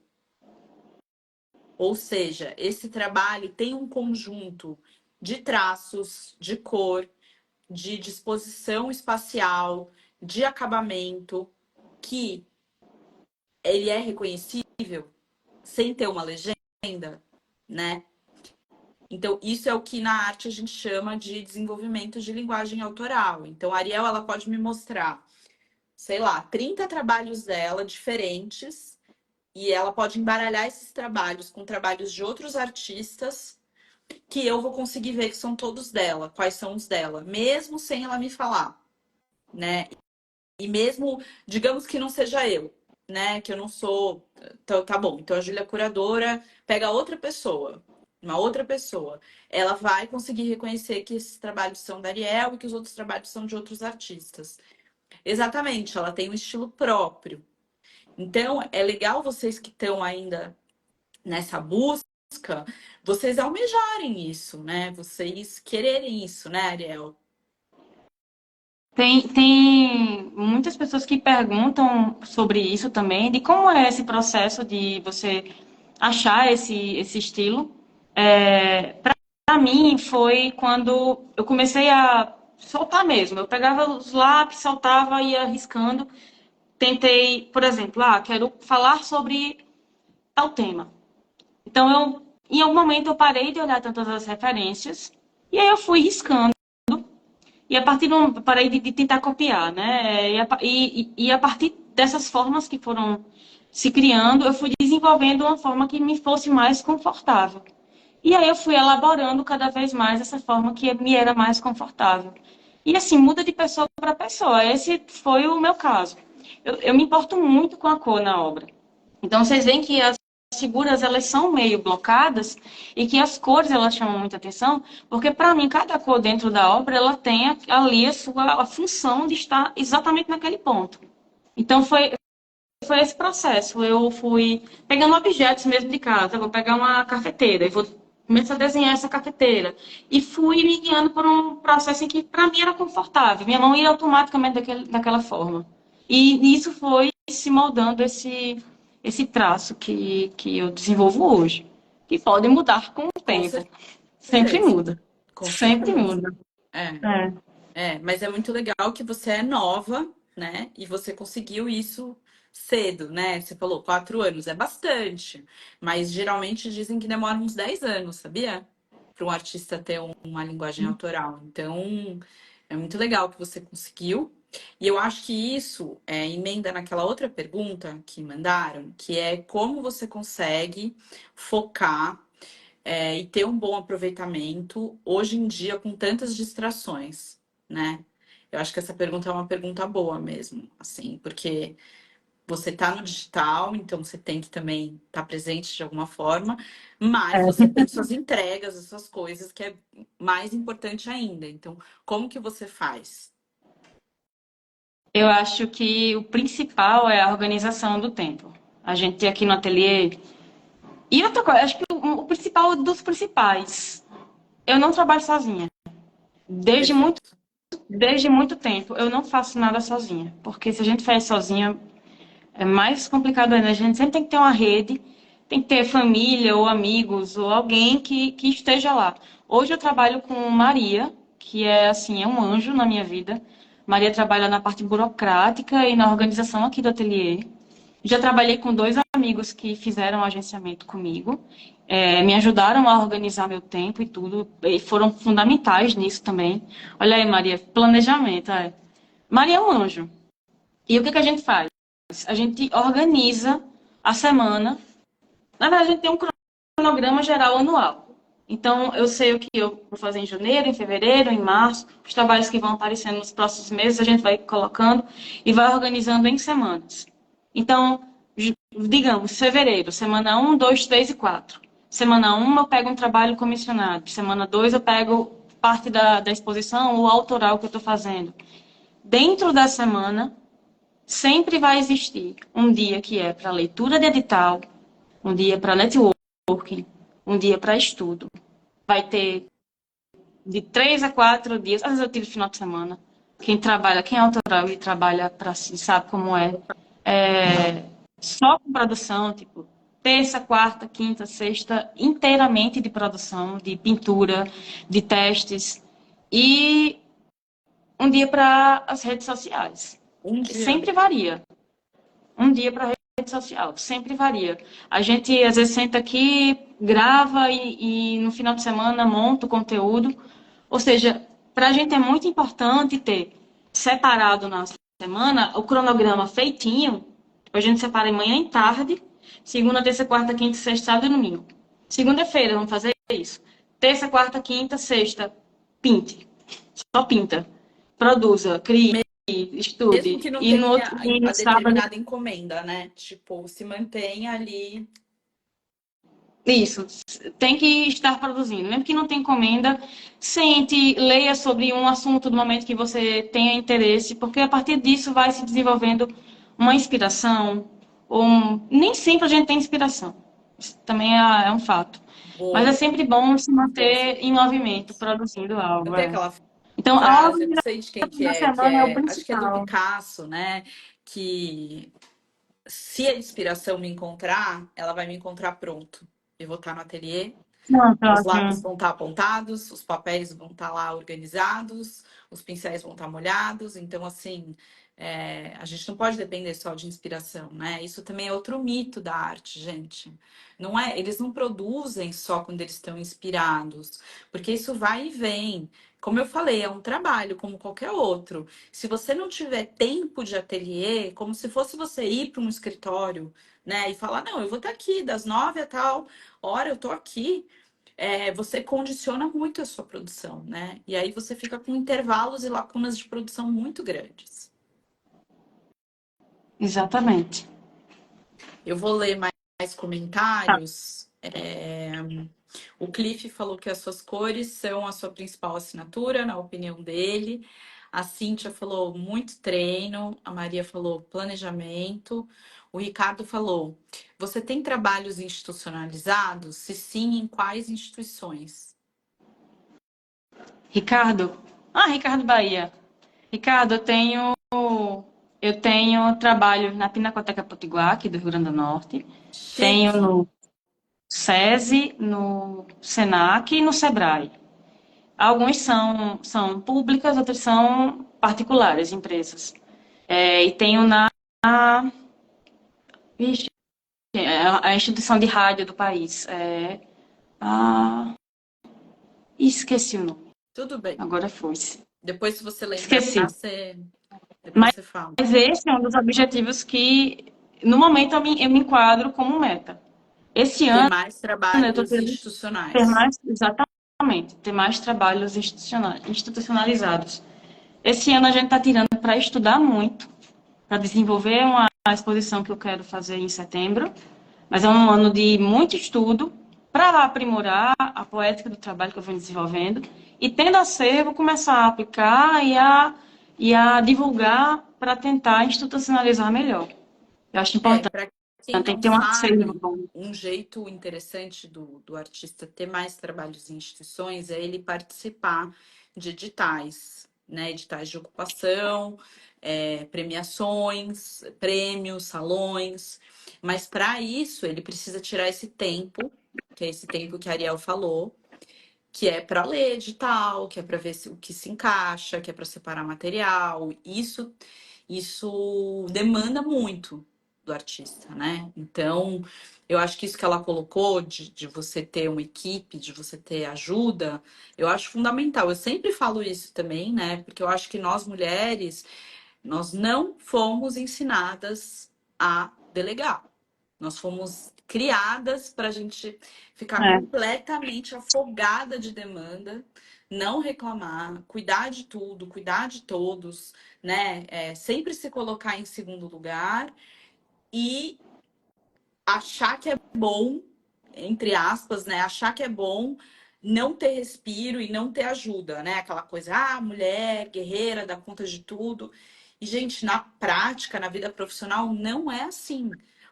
S1: Ou seja, esse trabalho tem um conjunto de traços, de cor, de disposição espacial, de acabamento, que ele é reconhecível sem ter uma legenda, né? Então, isso é o que na arte a gente chama de desenvolvimento de linguagem autoral. Então, a Ariel, ela pode me mostrar, sei lá, 30 trabalhos dela diferentes, e ela pode embaralhar esses trabalhos com trabalhos de outros artistas que eu vou conseguir ver que são todos dela, quais são os dela, mesmo sem ela me falar, né? E mesmo, digamos que não seja eu, né? Que eu não sou. Então, tá bom. Então a Júlia curadora pega outra pessoa, uma outra pessoa. Ela vai conseguir reconhecer que esses trabalhos são da Ariel e que os outros trabalhos são de outros artistas. Exatamente, ela tem um estilo próprio. Então, é legal vocês que estão ainda nessa busca, vocês almejarem isso, né? Vocês quererem isso, né, Ariel?
S2: Tem muitas pessoas que perguntam sobre isso também, de como é esse processo de você achar esse estilo. Para mim, foi quando eu comecei a soltar mesmo. Eu pegava os lápis, soltava, ia riscando. Tentei, por exemplo, quero falar sobre tal tema. Então, em algum momento, eu parei de olhar tantas as referências e aí eu fui riscando. E a partir do, parei de tentar copiar, né? E a partir dessas formas que foram se criando, eu fui desenvolvendo uma forma que me fosse mais confortável. E aí eu fui elaborando cada vez mais essa forma que me era mais confortável. E assim, muda de pessoa para pessoa. Esse foi o meu caso. Eu me importo muito com a cor na obra. Então vocês veem que as figuras elas são meio blocadas e que as cores elas chamam muita atenção, porque para mim cada cor dentro da obra ela tem ali a função de estar exatamente naquele ponto. Então foi esse processo. Eu fui pegando objetos mesmo de casa. Eu vou pegar uma cafeteira e vou começar a desenhar essa cafeteira. E fui me guiando por um processo em que, para mim, era confortável. Minha mão ia automaticamente daquela forma. E isso foi se moldando esse traço que eu desenvolvo hoje. Que pode mudar com o
S1: Com
S2: tempo. Sempre
S1: certeza,
S2: muda.
S1: com
S2: Sempre
S1: certeza.
S2: muda.
S1: É.
S2: É.
S1: Mas é muito legal que você é nova, né? E você conseguiu isso cedo, né? Você falou 4 anos, é bastante. Mas geralmente dizem que demora uns 10 anos, sabia? Para um artista ter uma linguagem autoral. Então, é muito legal que você conseguiu. E eu acho que isso emenda naquela outra pergunta que mandaram, que é como você consegue focar e ter um bom aproveitamento hoje em dia com tantas distrações, né? Eu acho que essa pergunta é uma pergunta boa mesmo, assim, porque você está no digital, então você tem que também estar presente de alguma forma, mas você tem suas entregas, as suas coisas, que é mais importante ainda. Então, como que você faz?
S2: Eu acho que o principal é a organização do tempo. A gente aqui no ateliê. E outra coisa, acho que o principal dos principais. Eu não trabalho sozinha. Desde muito,
S1: Perfeito.
S2: desde muito tempo, eu não faço nada sozinha. Porque se a gente faz sozinha, é mais complicado ainda. A gente sempre tem que ter uma rede, tem que ter família ou amigos ou alguém que esteja lá. Hoje eu trabalho com Maria, que é assim, é um anjo na minha vida. Maria trabalha na parte burocrática e na organização aqui do ateliê. Já trabalhei com dois amigos que fizeram o agenciamento comigo, me ajudaram a organizar meu tempo e tudo, e foram fundamentais nisso também. Olha aí, Maria, planejamento. Maria é um anjo. E o que que a gente faz? A gente organiza a semana. Na verdade, a gente tem um cronograma geral anual. Então, eu sei o que eu vou fazer em janeiro, em fevereiro, em março, os trabalhos que vão aparecendo nos próximos meses, a gente vai colocando e vai organizando em semanas. Então, digamos, fevereiro, semana 1, 2, 3 e 4. Semana 1 eu pego um trabalho comissionado. Semana 2 eu pego parte da exposição ou autoral que eu estou fazendo. Dentro da semana, sempre vai existir um dia que é para leitura de edital, um dia para networking, um dia para estudo. Vai ter de 3 a 4 dias, às vezes eu tiro final de semana. Quem trabalha, quem é autoral e trabalha para si, sabe como é só com produção, tipo, terça, quarta, quinta, sexta, inteiramente de produção, de pintura, de testes, e um dia para as redes sociais.
S1: Um dia.
S2: Sempre varia. Um dia para rede social, sempre varia. A gente às vezes senta aqui, grava e no final de semana monta o conteúdo. Ou seja, para a gente é muito importante ter separado na semana o cronograma feitinho. A gente separa em manhã e tarde, segunda, terça, quarta, quinta, sexta, sábado e domingo. Segunda-feira, vamos fazer isso. Terça, quarta, quinta, sexta, pinte. Só pinta. Produza, crie,
S1: Mesmo que
S2: estude.
S1: não
S2: E no
S1: tenha
S2: outro e no
S1: a
S2: sábado.
S1: determinada encomenda, né? Tipo, se mantenha ali.
S2: Isso, tem que estar produzindo. Mesmo que não tenha encomenda, sente, leia sobre um assunto do momento que você tenha interesse, porque a partir disso vai se desenvolvendo uma inspiração. Nem sempre a gente tem inspiração. Isso também é um fato. Mas é
S1: Boa,
S2: sempre bom se
S1: boa.
S2: manter em movimento, produzindo
S1: Não
S2: algo.
S1: tem aquela
S2: Então, a
S1: frase, eu não
S2: organização
S1: sei de quem
S2: da
S1: que
S2: semana é o
S1: é, acho que é do
S2: principal.
S1: Picasso, né? Que se a inspiração me encontrar, ela vai me encontrar pronto. Eu vou estar no ateliê,
S2: Pronto,
S1: os lápis
S2: ótimo.
S1: vão estar apontados, os papéis vão estar lá organizados, os pincéis vão estar molhados. Então, assim, a gente não pode depender só de inspiração, né? Isso também é outro mito da arte, gente. Não é, eles não produzem só quando eles estão inspirados, porque isso vai e vem. Como eu falei, é um trabalho como qualquer outro. Se você não tiver tempo de ateliê, como se fosse você ir para um escritório, né, e falar, não, eu vou estar aqui das 9 a tal hora, eu tô aqui, você condiciona muito a sua produção, né? E aí você fica com intervalos e lacunas de produção muito grandes.
S2: Exatamente.
S1: Eu vou ler mais
S2: Tá.
S1: comentários. O Cliff falou que as suas cores são a sua principal assinatura, na opinião dele. A Cíntia falou muito treino. A Maria falou planejamento. O Ricardo falou: você tem trabalhos institucionalizados? Se sim, em quais instituições?
S2: Ricardo. Ricardo Bahia. Ricardo, eu tenho trabalho na Pinacoteca Potiguar, aqui do Rio Grande do Norte. Tenho
S1: Chique.
S2: no SESI, no SENAC e no SEBRAE. Alguns são públicas, outras são particulares, empresas. E tenho vixe, a instituição de rádio do país. A, esqueci o nome.
S1: Tudo bem.
S2: Agora foi-se.
S1: Depois, se você lembrar,
S2: Esqueci.
S1: depois
S2: Mas
S1: você fala.
S2: esse é um dos objetivos que, no momento, eu me enquadro como meta. Esse
S1: Ter
S2: ano,
S1: mais
S2: eu estou
S1: trabalhos
S2: querendo ter
S1: institucionais.
S2: mais, exatamente, ter mais trabalhos institucionalizados. Esse ano a gente está tirando para estudar muito, para desenvolver uma exposição que eu quero fazer em setembro, mas é um ano de muito estudo para aprimorar a poética do trabalho que eu venho desenvolvendo e, tendo acervo, começar a aplicar e a divulgar para tentar institucionalizar melhor. Eu acho importante.
S1: Para quem
S2: Tem
S1: não
S2: que ter um acervo
S1: sabe,
S2: bom.
S1: um jeito interessante do artista ter mais trabalhos em instituições é ele participar de editais, né? Editais de ocupação, premiações, prêmios, salões. Mas para isso, ele precisa tirar esse tempo, que é esse tempo que a Ariel falou, que é para ler edital, que é para ver o que se encaixa, que é para separar material. Isso demanda muito do artista, né? Então, eu acho que isso que ela colocou de você ter uma equipe, de você ter ajuda, eu acho fundamental. Eu sempre falo isso também, né? Porque eu acho que nós mulheres, nós não fomos ensinadas a delegar. Nós fomos criadas para a gente ficar
S2: É,
S1: completamente afogada de demanda, não reclamar, cuidar de tudo, cuidar de todos, né? Sempre se colocar em segundo lugar e achar que é bom, entre aspas, né? Achar que é bom não ter respiro e não ter ajuda, né? Aquela coisa, mulher, guerreira, dá conta de tudo. E, gente, na prática, na vida profissional, não é assim.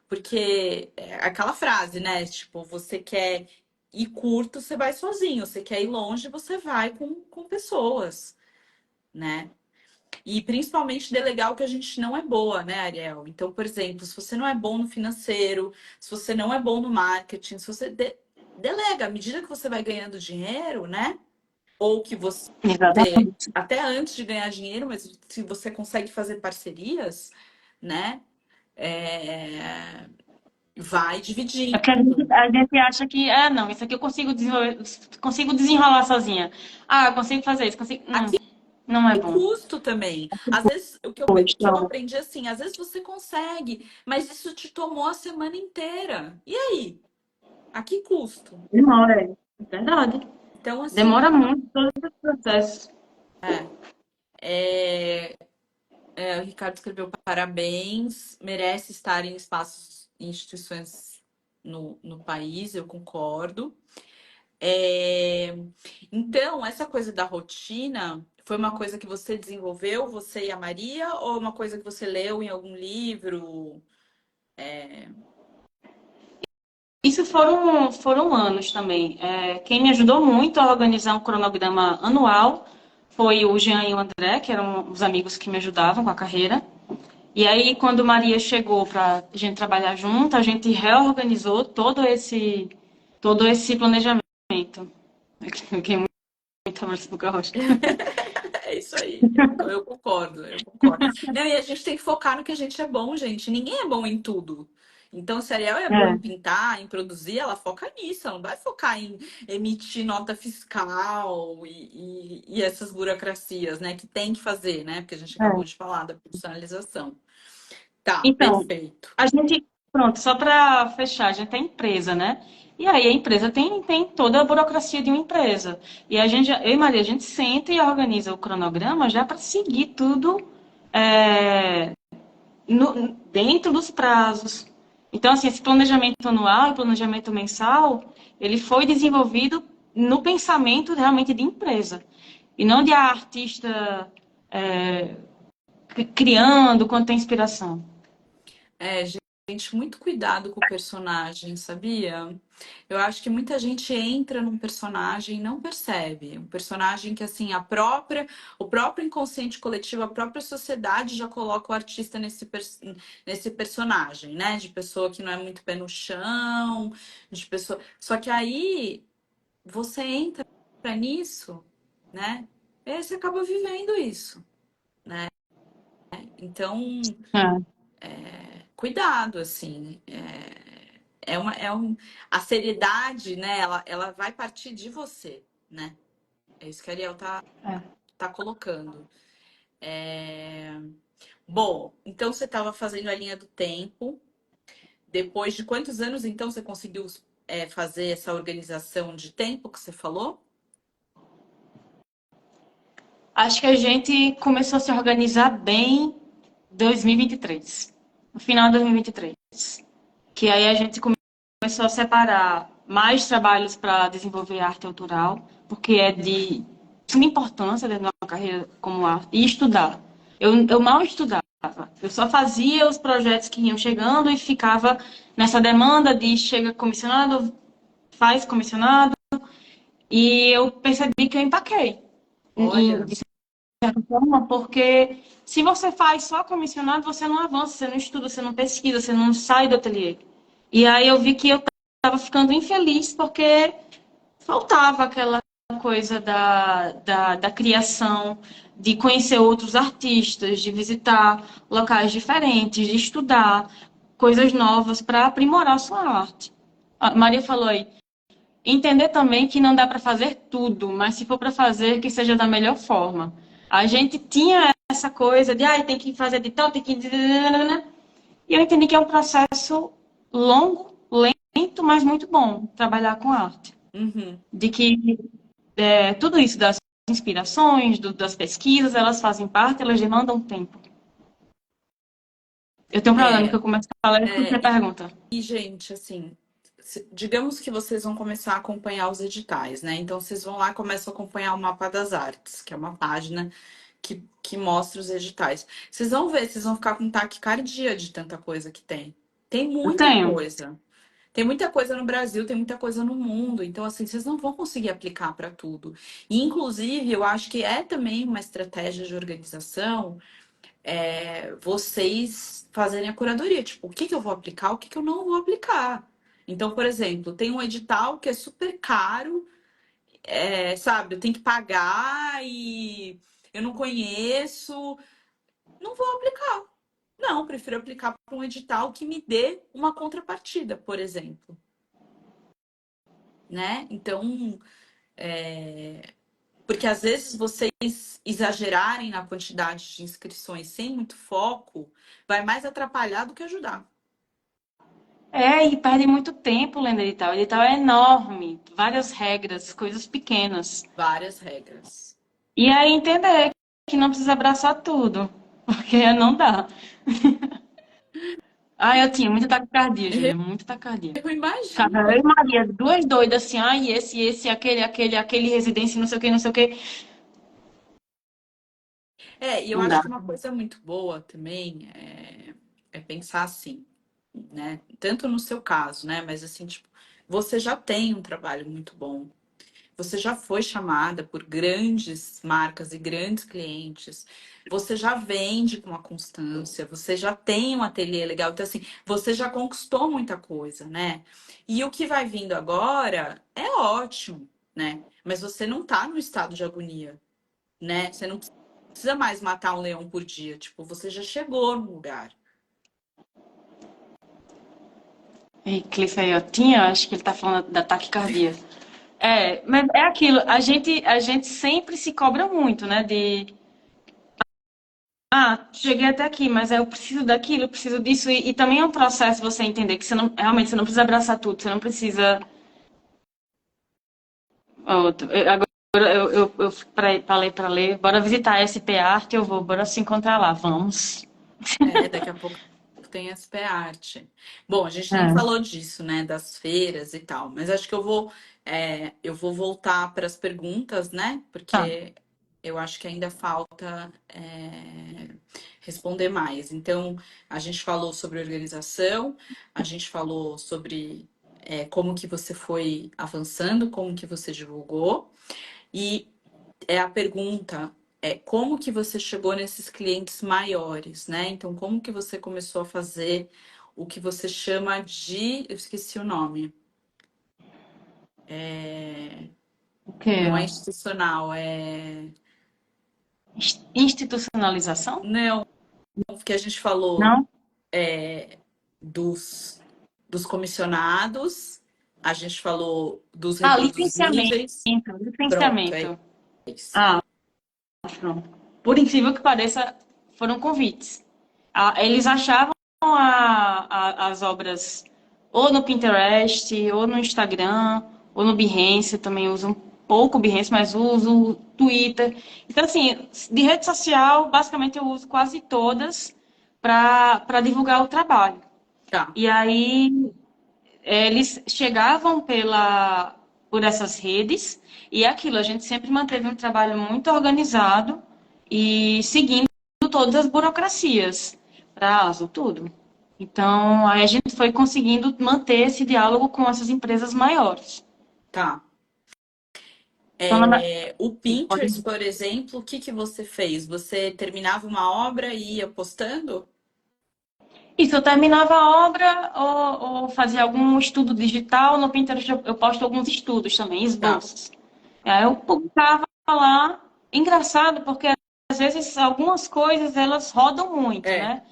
S1: Porque é aquela frase, né? Tipo, você quer ir curto, você vai sozinho. Você quer ir longe, você vai com pessoas, né? E principalmente delegar o que a gente não é boa, né, Ariel? Então, por exemplo, se você não é bom no financeiro, se você não é bom no marketing, se você delega, à medida que você vai ganhando dinheiro, né? Ou que você,
S2: exatamente.
S1: até antes de ganhar dinheiro, mas se você consegue fazer parcerias, né? É, vai
S2: É porque
S1: dividindo.
S2: a gente acha que, não, isso aqui eu consigo desenrolar sozinha. Ah, eu consigo fazer isso, consigo. Não,
S1: Aqui
S2: não é
S1: tem
S2: bom.
S1: custo também. Às vezes, o que eu
S2: Então,
S1: aprendi assim, às vezes você consegue, mas isso te tomou a semana inteira. E aí? A que custo?
S2: demora, é verdade.
S1: Então, assim,
S2: Demora muito todo esse processo.
S1: é, é, o Ricardo escreveu parabéns, merece estar em espaços, em instituições no país, eu concordo. É, então, essa coisa da rotina foi uma coisa que você desenvolveu, você e a Maria, ou uma coisa que você leu em algum livro?
S2: Isso foram anos também. Quem me ajudou muito a organizar um cronograma anual foi o Jean e o André, que eram os amigos que me ajudavam com a carreira. E aí, quando Maria chegou para a gente trabalhar junto, a gente reorganizou todo esse planejamento. Fiquei muito abraço no carroça.
S1: É isso aí. Eu concordo, eu concordo. Não, e a gente tem que focar no que a gente é bom, gente. Ninguém é bom em tudo. Então, se a Ariel é boa em
S2: É,
S1: pintar, em produzir, ela foca nisso. Ela não vai focar em emitir nota fiscal e essas burocracias, né? Que tem que fazer, né? Porque a gente acabou
S2: é.
S1: de falar da profissionalização. Tá,
S2: Então,
S1: perfeito.
S2: a gente, pronto, só para fechar, a gente tem empresa, né? E aí a empresa tem toda a burocracia de uma empresa. E eu e Maria, a gente senta e organiza o cronograma já para seguir tudo é, dentro dos prazos. Então, assim, esse planejamento anual e planejamento mensal, ele foi desenvolvido no pensamento realmente de empresa. E não de artista criando quando tem inspiração.
S1: É, gente, muito cuidado com o personagem, sabia? Eu acho que muita gente entra num personagem e não percebe. Um personagem que, assim, o próprio inconsciente coletivo, a própria sociedade já coloca o artista nesse personagem, né? De pessoa que não é muito pé no chão, de pessoa. Só que aí você entra nisso, né? E aí você acaba vivendo isso. Então,
S2: É,
S1: cuidado, assim. A seriedade, né? Ela vai partir de você, né? É isso que a Ariel
S2: é.
S1: tá colocando. Bom, então você estava fazendo a linha do tempo. Depois de quantos anos, então, você conseguiu fazer essa organização de tempo que você falou?
S2: Acho que a gente começou a se organizar bem em 2023, no final de 2023. Que aí a gente começou a separar mais trabalhos para desenvolver arte autoral, porque é de suma importância dentro da nossa carreira como arte, e estudar. Eu mal estudava. Eu só fazia os projetos que iam chegando e ficava nessa demanda de chega comissionado, faz comissionado, e eu percebi que eu empaquei,
S1: Olha,
S2: de certa forma, porque se você faz só comissionado, você não avança, você não estuda, você não pesquisa, você não sai do ateliê. E aí eu vi que eu estava ficando infeliz porque faltava aquela coisa da criação, de conhecer outros artistas, de visitar locais diferentes, de estudar coisas novas para aprimorar a sua arte. A Maria falou aí, entender também que não dá para fazer tudo, mas se for para fazer, que seja da melhor forma. A gente tinha essa coisa de, tem que fazer de tal, tem que... E eu entendi que é um processo longo, lento, mas muito bom trabalhar com arte.
S1: uhum,
S2: De que tudo isso das inspirações, das pesquisas, elas fazem parte, elas demandam tempo. Eu tenho um problema que
S1: é,
S2: eu começo a falar e você
S1: e,
S2: pergunta.
S1: gente, assim, digamos que vocês vão começar a acompanhar os editais, né? Então, vocês vão lá e começam a acompanhar o Mapa das Artes, que é uma página que mostra os editais. Vocês vão ver, vocês vão ficar com taquicardia de tanta coisa que tem. Tem
S2: Eu
S1: muita
S2: tenho.
S1: coisa. Tem muita coisa no Brasil, tem muita coisa no mundo. Então, assim, vocês não vão conseguir aplicar para tudo. E, inclusive, eu acho que é também uma estratégia de organização vocês fazerem a curadoria. Tipo, o que que eu vou aplicar, o que que eu não vou aplicar. Então, por exemplo, tem um edital que é super caro, sabe? Eu tenho que pagar e eu não conheço. Não vou aplicar. Não, prefiro aplicar para um edital que me dê uma contrapartida, por exemplo. Né? Então, porque às vezes vocês exagerarem na quantidade de inscrições sem muito foco, vai mais atrapalhar do que ajudar.
S2: E perde muito tempo lendo edital. O edital é enorme, várias regras, coisas pequenas.
S1: Várias regras.
S2: E aí entender que não precisa abraçar tudo, porque não dá. Eu tinha muita taquicardia, Júlia, muita taquicardia.
S1: Eu
S2: Cara,
S1: imagino.
S2: eu e Maria, duas doidas assim, aquele residência, não sei o que, não sei o que.
S1: E eu
S2: Não
S1: acho
S2: dá.
S1: que uma coisa muito boa também é pensar assim, né? Tanto no seu caso, né? Mas assim, tipo, você já tem um trabalho muito bom. Você já foi chamada por grandes marcas e grandes clientes. Você já vende com uma constância. Você já tem um ateliê legal. Então, assim, você já conquistou muita coisa, né? E o que vai vindo agora é ótimo, né? Mas você não tá no estado de agonia, né? Você não precisa mais matar um leão por dia. Tipo, você já chegou no lugar.
S2: E Cliff aí, ó, acho que ele tá falando da taquicardia. Mas é aquilo, a gente sempre se cobra muito, né? Cheguei até aqui, mas eu preciso daquilo, eu preciso disso. E também é um processo você entender que realmente você não precisa abraçar tudo, você não precisa. Agora eu para ler, bora visitar a SP Arte, eu vou, bora se encontrar lá, vamos.
S1: Daqui a pouco tem SP Arte. Bom, a gente nem
S2: É.
S1: falou disso, né? Das feiras e tal, mas acho que eu vou voltar para as perguntas, né?
S2: Tá.
S1: Porque eu acho que ainda falta responder mais. Então, a gente falou sobre organização, a gente falou sobre como que você foi avançando, como que você divulgou, e a pergunta como que você chegou nesses clientes maiores, né? Então, como que você começou a fazer o que você chama de, eu esqueci o nome,
S2: O quê?
S1: não é institucional, é
S2: Institucionalização?
S1: não, que a gente falou
S2: Não?
S1: dos, dos comissionados, a gente falou dos reproduzíveis, pronto, é
S2: Licenciamento.
S1: isso.
S2: Ah, pronto. Por incrível que pareça, foram convites. Eles achavam as obras ou no Pinterest, ou no Instagram, ou no Behance. Eu também uso um pouco o Behance, mas uso o Twitter. Então, assim, de rede social, basicamente eu uso quase todas para divulgar o trabalho.
S1: Tá,
S2: E aí eles chegavam por essas redes, e é aquilo, a gente sempre manteve um trabalho muito organizado e seguindo todas as burocracias, prazo, tudo. Então, aí a gente foi conseguindo manter esse diálogo com essas empresas maiores.
S1: Tá.
S2: Então,
S1: O
S2: pode
S1: Pinterest,
S2: dizer.
S1: por exemplo, o que que você fez? Você terminava uma obra e ia postando?
S2: Isso, eu terminava a obra ou fazia algum estudo digital. No Pinterest eu posto alguns estudos também,
S1: Tá.
S2: esboços. Aí eu publicava lá. Engraçado, porque às vezes algumas coisas elas rodam muito,
S1: É.
S2: né?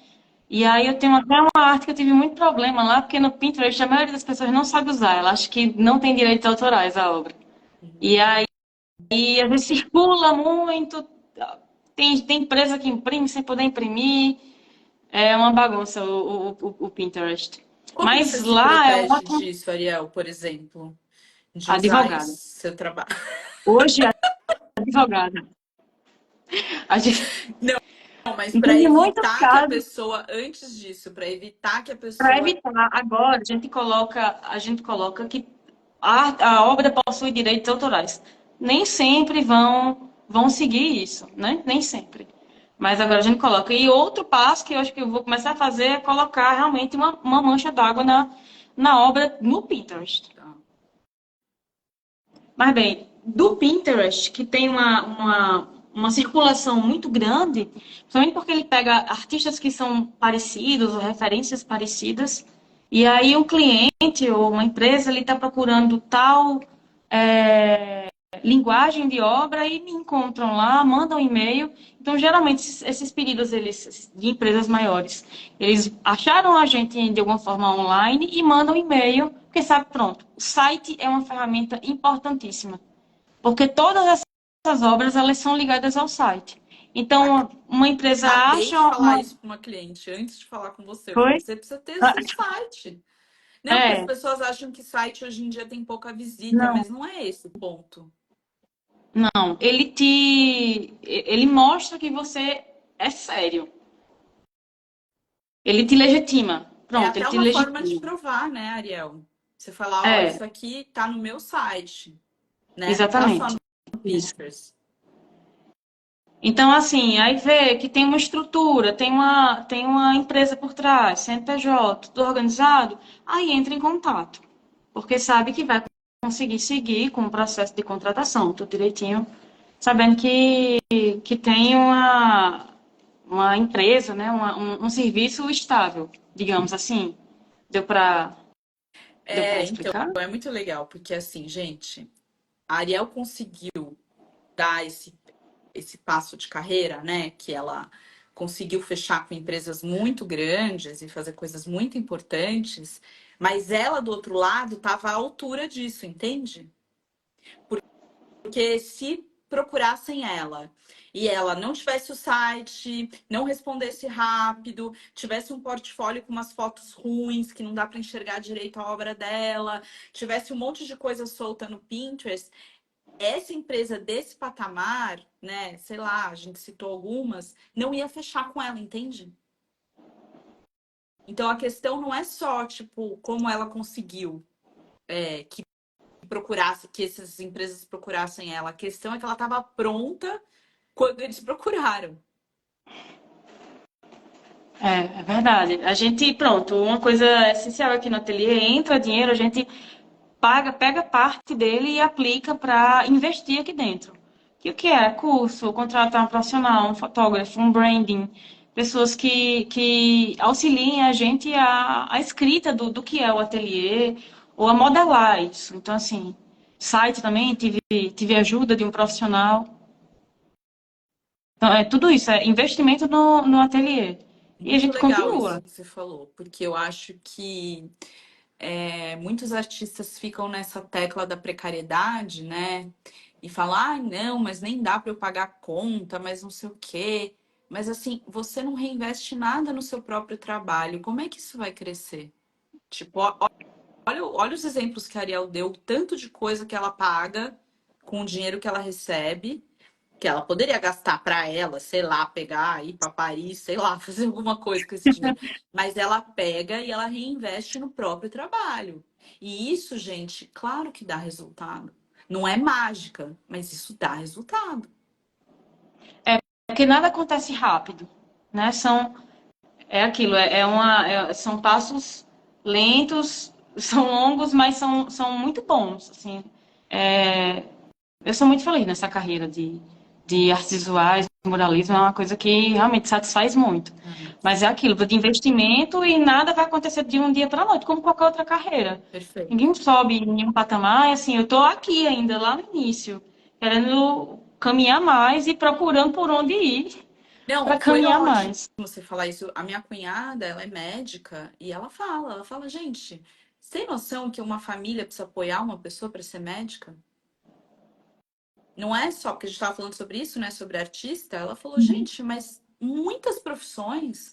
S2: E aí eu tenho até uma arte que eu tive muito problema lá, porque no Pinterest a maioria das pessoas não sabe usar. Ela acha que não tem direitos autorais a obra. E aí às vezes circula muito. Tem empresa que imprime sem poder imprimir. É uma bagunça o Pinterest.
S1: Como que você
S2: Mas
S1: se
S2: lá é um
S1: protege
S2: ótimo
S1: disso, Ariel, por exemplo? De usar
S2: advogado.
S1: isso seu trabalho?
S2: Hoje é advogado. A gente
S1: Não, mas para
S2: tem muitos
S1: evitar que a
S2: casos
S1: pessoa, antes disso, para evitar que a
S2: para
S1: pessoa.
S2: evitar. Agora a gente coloca que a obra possui direitos autorais. Nem sempre vão seguir isso, né? Nem sempre. Mas agora a gente coloca. E outro passo que eu acho que eu vou começar a fazer é colocar realmente uma mancha d'água na obra no Pinterest.
S1: Tá.
S2: Mas bem, do Pinterest, que tem uma circulação muito grande, principalmente porque ele pega artistas que são parecidos, ou referências parecidas, e aí um cliente ou uma empresa ele está procurando tal linguagem de obra e me encontram lá, mandam um e-mail. Então, geralmente, esses pedidos de empresas maiores, eles acharam a gente de alguma forma online e mandam um e-mail, porque sabe, pronto, o site é uma ferramenta importantíssima, porque todas essas obras elas são ligadas ao site. Então, uma empresa
S1: Acabei
S2: acha
S1: de falar
S2: uma.
S1: isso para uma cliente antes de falar com você. Eu falei,
S2: Foi?
S1: você precisa ter seu site. Não, porque as
S2: É,
S1: pessoas acham que site hoje em dia tem pouca visita,
S2: não,
S1: mas não é esse o ponto.
S2: não. Ele mostra que você é sério. Ele te legitima.
S1: É
S2: Pronto, ele
S1: até
S2: te
S1: uma forma de
S2: legitima.
S1: provar, né, Ariel? Você falar, ó,
S2: É,
S1: isso aqui tá no meu site, né? Não tá só
S2: exatamente.
S1: no
S2: Isso.
S1: Pinterest.
S2: Então, assim, aí vê que tem uma estrutura, tem uma empresa por trás, CNPJ, tudo organizado, aí entra em contato. Porque sabe que vai conseguir seguir com o processo de contratação, tudo direitinho, sabendo que tem uma empresa, né, um serviço estável, digamos assim. Deu para deu para
S1: Então,
S2: explicar?
S1: é muito legal, porque assim, gente, a Ariel conseguiu dar esse passo de carreira, né? Que ela conseguiu fechar com empresas muito grandes e fazer coisas muito importantes, mas ela do outro lado estava à altura disso, entende? Porque se procurassem ela e ela não tivesse o site, não respondesse rápido, tivesse um portfólio com umas fotos ruins que não dá para enxergar direito a obra dela, tivesse um monte de coisa solta no Pinterest, essa empresa desse patamar, né, sei lá, a gente citou algumas, não ia fechar com ela, entende? Então a questão não é só, tipo, como ela conseguiu que procurasse, que essas empresas procurassem ela. A questão é que ela estava pronta quando eles procuraram.
S2: É verdade. A gente, pronto, uma coisa essencial aqui no ateliê, entra dinheiro, a gente pega parte dele e aplica para investir aqui dentro. Que o que é? Curso, contratar um profissional, um fotógrafo, um branding, pessoas que auxiliem a gente a escrita do que é o ateliê ou a modelar isso. Então, assim, site também, tive ajuda de um profissional. Então, é tudo isso, é investimento no ateliê. E a
S1: Muito
S2: gente
S1: legal isso
S2: continua.
S1: que você falou, porque eu acho que muitos artistas ficam nessa tecla da precariedade, né? E falam, ah, não, mas nem dá para eu pagar a conta, mas não sei o quê. Mas assim, você não reinveste nada no seu próprio trabalho. Como é que isso vai crescer? Tipo, olha os exemplos que a Ariel deu, o tanto de coisa que ela paga com o dinheiro que ela recebe, que ela poderia gastar para ela, sei lá, pegar, ir para Paris, sei lá, fazer alguma coisa com esse dinheiro. Mas ela pega e ela reinveste no próprio trabalho. E isso, gente, claro que dá resultado. Não é mágica, mas isso dá resultado.
S2: Porque nada acontece rápido. né? É aquilo, são passos lentos, são longos, mas são muito bons, assim. É, eu sou muito feliz nessa carreira de artes visuais, muralismo, é uma coisa que realmente satisfaz muito.
S1: Ah,
S2: Mas é aquilo, de investimento e nada vai acontecer de um dia para a noite, como qualquer outra carreira.
S1: perfeito.
S2: Ninguém sobe em um patamar, e assim, eu estou aqui ainda, lá no início, querendo caminhar mais e procurando por onde ir
S1: Não,
S2: para
S1: foi
S2: caminhar
S1: ótimo
S2: mais.
S1: você falar isso. A minha cunhada, ela é médica e ela fala, gente, você tem noção que uma família precisa apoiar uma pessoa para ser médica? Não é só porque a gente estava falando sobre isso, né? Sobre artista. Ela falou, gente, mas muitas profissões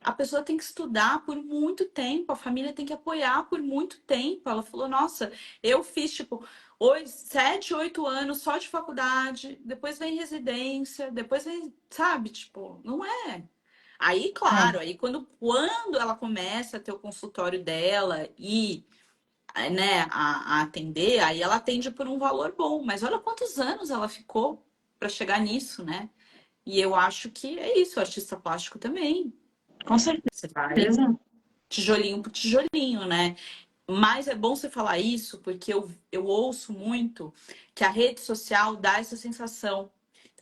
S1: a pessoa tem que estudar por muito tempo, a família tem que apoiar por muito tempo. Ela falou, nossa, eu fiz tipo 7, 8 anos só de faculdade, depois vem residência, depois vem, sabe, tipo, não é. Aí, claro,
S2: É,
S1: aí quando ela começa a ter o consultório dela e né, a atender, aí ela atende por um valor bom. Mas olha quantos anos ela ficou para chegar nisso, né? E eu acho que é isso, o artista plástico também.
S2: com
S1: Você vai
S2: certeza.
S1: tijolinho por tijolinho, né? Mas é bom você falar isso, porque eu ouço muito que a rede social dá essa sensação.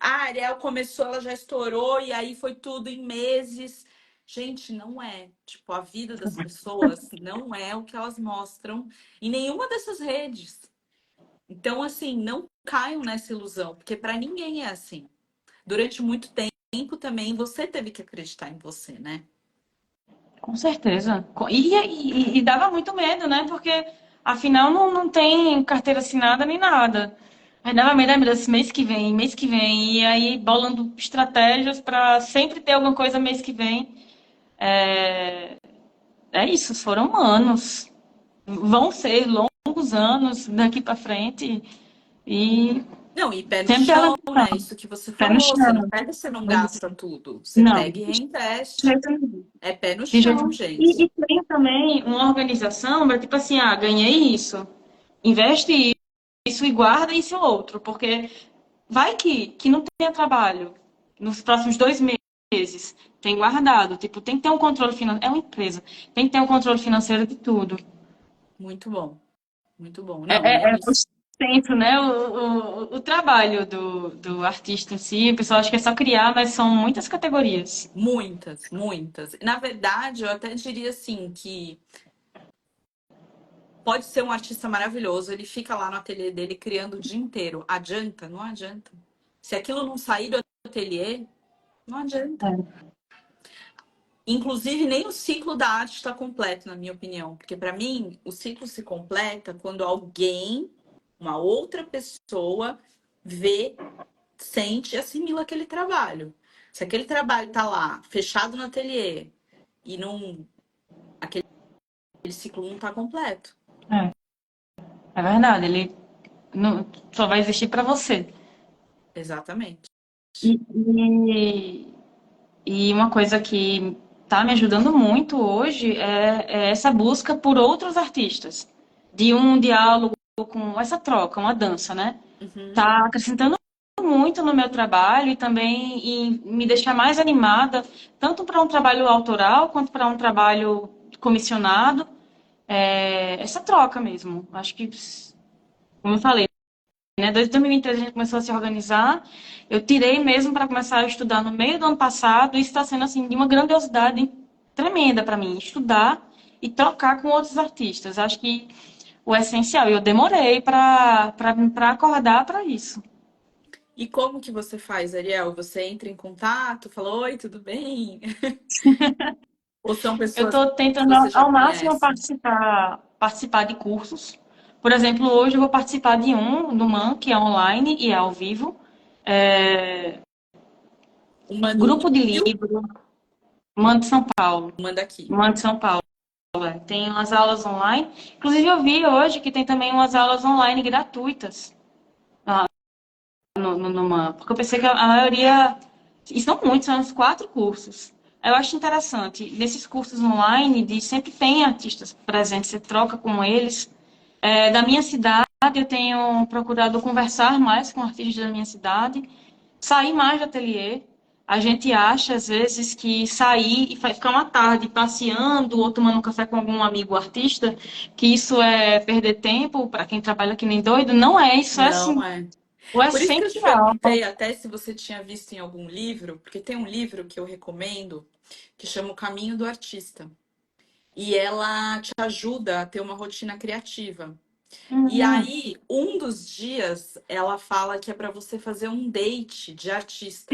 S1: Ah, a Ariel começou, ela já estourou, e aí foi tudo em meses. Gente, não é. Tipo, a vida das pessoas não é o que elas mostram em nenhuma dessas redes. Então, assim, não caiam nessa ilusão, porque para ninguém é assim. Durante muito tempo também você teve que acreditar em você, né?
S2: Com certeza. E dava muito medo, né? Porque afinal não tem carteira assinada nem nada. Aí dava medo, ai, meu Deus, mês que vem. E aí bolando estratégias para sempre ter alguma coisa mês que vem. É, é isso, foram anos. Vão ser longos anos daqui para frente. E
S1: Não, e pé no
S2: sempre ter
S1: chão, né? Isso que você
S2: pé no
S1: falou. Você não
S2: chão.
S1: pega, você não gasta tudo. Você
S2: Não,
S1: pega e
S2: de
S1: reinveste.
S2: jeito nenhum.
S1: É pé no
S2: De jeito
S1: chão,
S2: nenhum.
S1: gente.
S2: E tem também uma organização para, tipo assim, ah, ganhei isso, investe isso e guarda isso outro, porque vai que não tenha trabalho nos próximos 2 meses, tem guardado, tipo, tem que ter um controle financeiro, é uma empresa, tem que ter um controle financeiro de tudo.
S1: Muito bom. Muito bom.
S2: É,
S1: Não, e é
S2: é
S1: isso.
S2: extenso, né, o trabalho do artista em si, o pessoal acha que é só criar, mas são muitas categorias.
S1: Muitas, muitas. Na verdade, eu até diria assim que pode ser um artista maravilhoso, ele fica lá no ateliê dele criando o dia inteiro. Adianta? Não adianta. Se aquilo não sair do ateliê, não adianta.
S2: É,
S1: Inclusive, nem o ciclo da arte está completo, na minha opinião. Porque, para mim, o ciclo se completa quando alguém, uma outra pessoa, vê, sente e assimila aquele trabalho. Se aquele trabalho está lá, fechado no ateliê, e não, aquele ciclo não está completo.
S2: é, é verdade, ele só vai existir para você.
S1: Exatamente.
S2: E, e, e uma coisa que está me ajudando muito hoje é essa busca por outros artistas, de um diálogo com essa troca, uma dança, né?
S1: Uhum.
S2: Tá acrescentando muito no meu trabalho e também me deixar mais animada, tanto para um trabalho autoral quanto para um trabalho comissionado. Essa troca mesmo. Acho que, como eu falei, né? Desde 2023 a gente começou a se organizar. Eu tirei mesmo para começar a estudar no meio do ano passado e está sendo assim de uma grandiosidade tremenda para mim estudar e trocar com outros artistas. Acho que o essencial. Eu demorei para acordar para isso.
S1: E como que você faz, Ariel? Você entra em contato, fala, oi, tudo bem? Ou são
S2: Eu
S1: pessoas
S2: estou
S1: que
S2: tentando
S1: você já
S2: ao máximo
S1: conhece?
S2: participar de cursos. Por exemplo, hoje eu vou participar de um no MAN, que é online e é ao vivo. É,
S1: Uma do
S2: grupo de
S1: Rio,
S2: livro, MAN de São Paulo.
S1: uma daqui.
S2: MAN de São Paulo. Tem umas aulas online. Inclusive, eu vi hoje que tem também umas aulas online gratuitas no MAN. Porque eu pensei que a maioria. E são muitos, são uns 4 cursos. Eu acho interessante. Nesses cursos online, sempre tem artistas presentes, você troca com eles. Da minha cidade, eu tenho procurado conversar mais com artistas da minha cidade, sair mais do ateliê, a gente acha, às vezes, que sair e ficar uma tarde passeando ou tomando um café com algum amigo artista, que isso é perder tempo para quem trabalha que nem doido. Não é, isso é
S1: Não
S2: assim,
S1: é.
S2: o
S1: Por isso que eu te
S2: essencial.
S1: perguntei até se você tinha visto em algum livro, porque tem um livro que eu recomendo que chama O Caminho do Artista. E ela te ajuda a ter uma rotina criativa. E
S2: Uhum.
S1: aí, um dos dias, ela fala que é para você fazer um date de artista,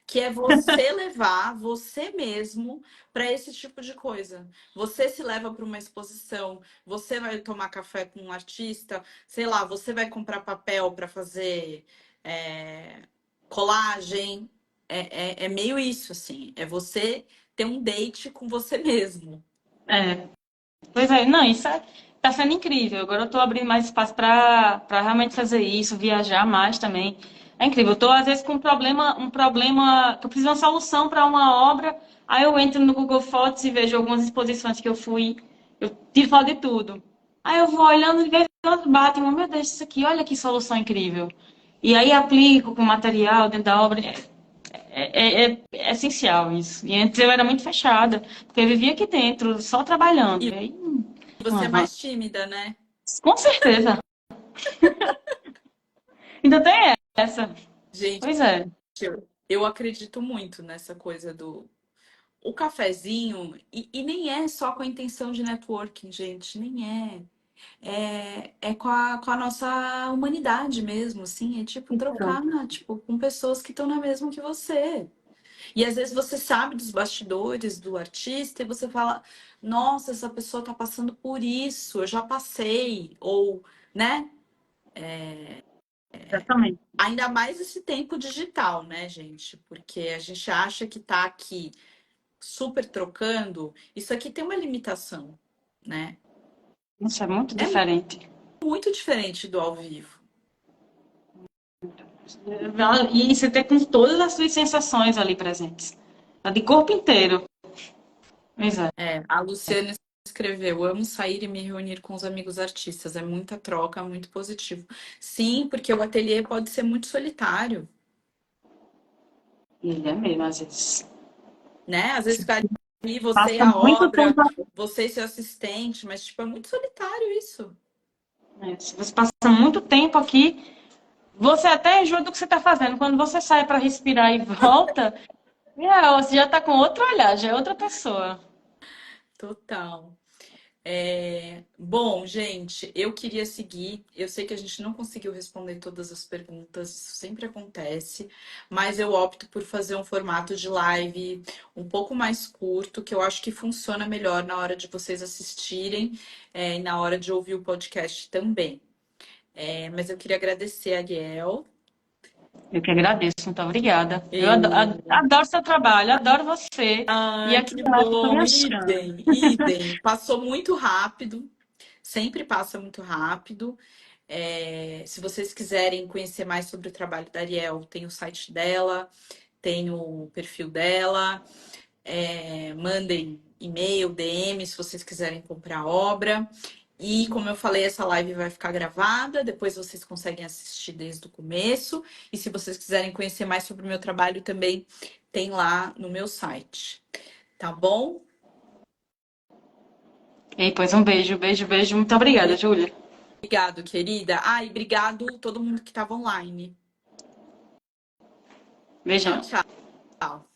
S1: que é você levar você mesmo para esse tipo de coisa. Você se leva para uma exposição, você vai tomar café com um artista, sei lá, você vai comprar papel para fazer é, colagem. É meio isso, assim. É você ter um date com você mesmo.
S2: É, pois é, não, isso tá sendo incrível. Agora eu tô abrindo mais espaço para realmente fazer isso, viajar mais também. É incrível. Eu tô às vezes com um problema que eu preciso de uma solução para uma obra. Aí eu entro no Google Fotos e vejo algumas exposições que eu fui. Eu tiro foto de tudo. Aí eu vou olhando e vejo outro bate, meu Deus, isso aqui, olha que solução incrível. E aí aplico com material dentro da obra. É essencial isso. E antes eu era muito fechada, porque eu vivia aqui dentro, só trabalhando.
S1: E
S2: E aí, não
S1: você é
S2: avança.
S1: mais tímida, né?
S2: Com certeza. Ainda tem essa.
S1: Gente,
S2: Pois é.
S1: eu acredito muito nessa coisa do o cafezinho, e nem é só com a intenção de networking, gente, nem é. É com a nossa humanidade mesmo, assim, é tipo trocar, tipo, com pessoas que estão na mesma que você. E às vezes você sabe dos bastidores do artista e você fala, nossa, essa pessoa tá passando por isso, eu já passei, ou, né?
S2: Exatamente.
S1: Ainda mais esse tempo digital, né, gente? Porque a gente acha que tá aqui super trocando, isso aqui tem uma limitação, né?
S2: Isso é muito
S1: É
S2: diferente.
S1: muito diferente do ao vivo.
S2: E você ter com todas as suas sensações ali presentes. De corpo inteiro. Pois é.
S1: É, a Luciana escreveu: amo sair e me reunir com os amigos artistas. É muita troca, muito positivo. Sim, porque o ateliê pode ser muito solitário,
S2: E é mesmo, às vezes.
S1: né? Às vezes fica ali você e
S2: Passa
S1: a
S2: muito
S1: obra,
S2: tempo.
S1: você e seu assistente, mas tipo, é muito solitário isso.
S2: Se você passa muito tempo aqui, você até enjoa do que você está fazendo. Quando você sai para respirar e volta, você já está com outro olhar, já é outra pessoa.
S1: Total. Bom, gente, eu queria seguir. Eu sei que a gente não conseguiu responder todas as perguntas, isso sempre acontece, mas eu opto por fazer um formato de live um pouco mais curto, que eu acho que funciona melhor na hora de vocês assistirem, e na hora de ouvir o podcast também. Mas eu queria agradecer a Ariel.
S2: Eu que agradeço, muito obrigada. Eu
S1: Eu...
S2: adoro seu trabalho, adoro você. E
S1: Ai,
S2: aqui
S1: que
S2: eu estou me
S1: bom!
S2: achando.
S1: Idem, idem. Passou muito rápido, sempre passa muito rápido. Se vocês quiserem conhecer mais sobre o trabalho da Ariel, tem o site dela, tem o perfil dela. Mandem e-mail, DM, se vocês quiserem comprar a obra. E como eu falei, essa live vai ficar gravada, depois vocês conseguem assistir desde o começo. E se vocês quiserem conhecer mais sobre o meu trabalho, também tem lá no meu site. Tá bom?
S2: E pois um beijo, beijo, beijo. Muito obrigada, Júlia.
S1: Obrigado, querida. Ah, e obrigado todo mundo que estava online. Tchau,
S2: Beijão.
S1: tchau.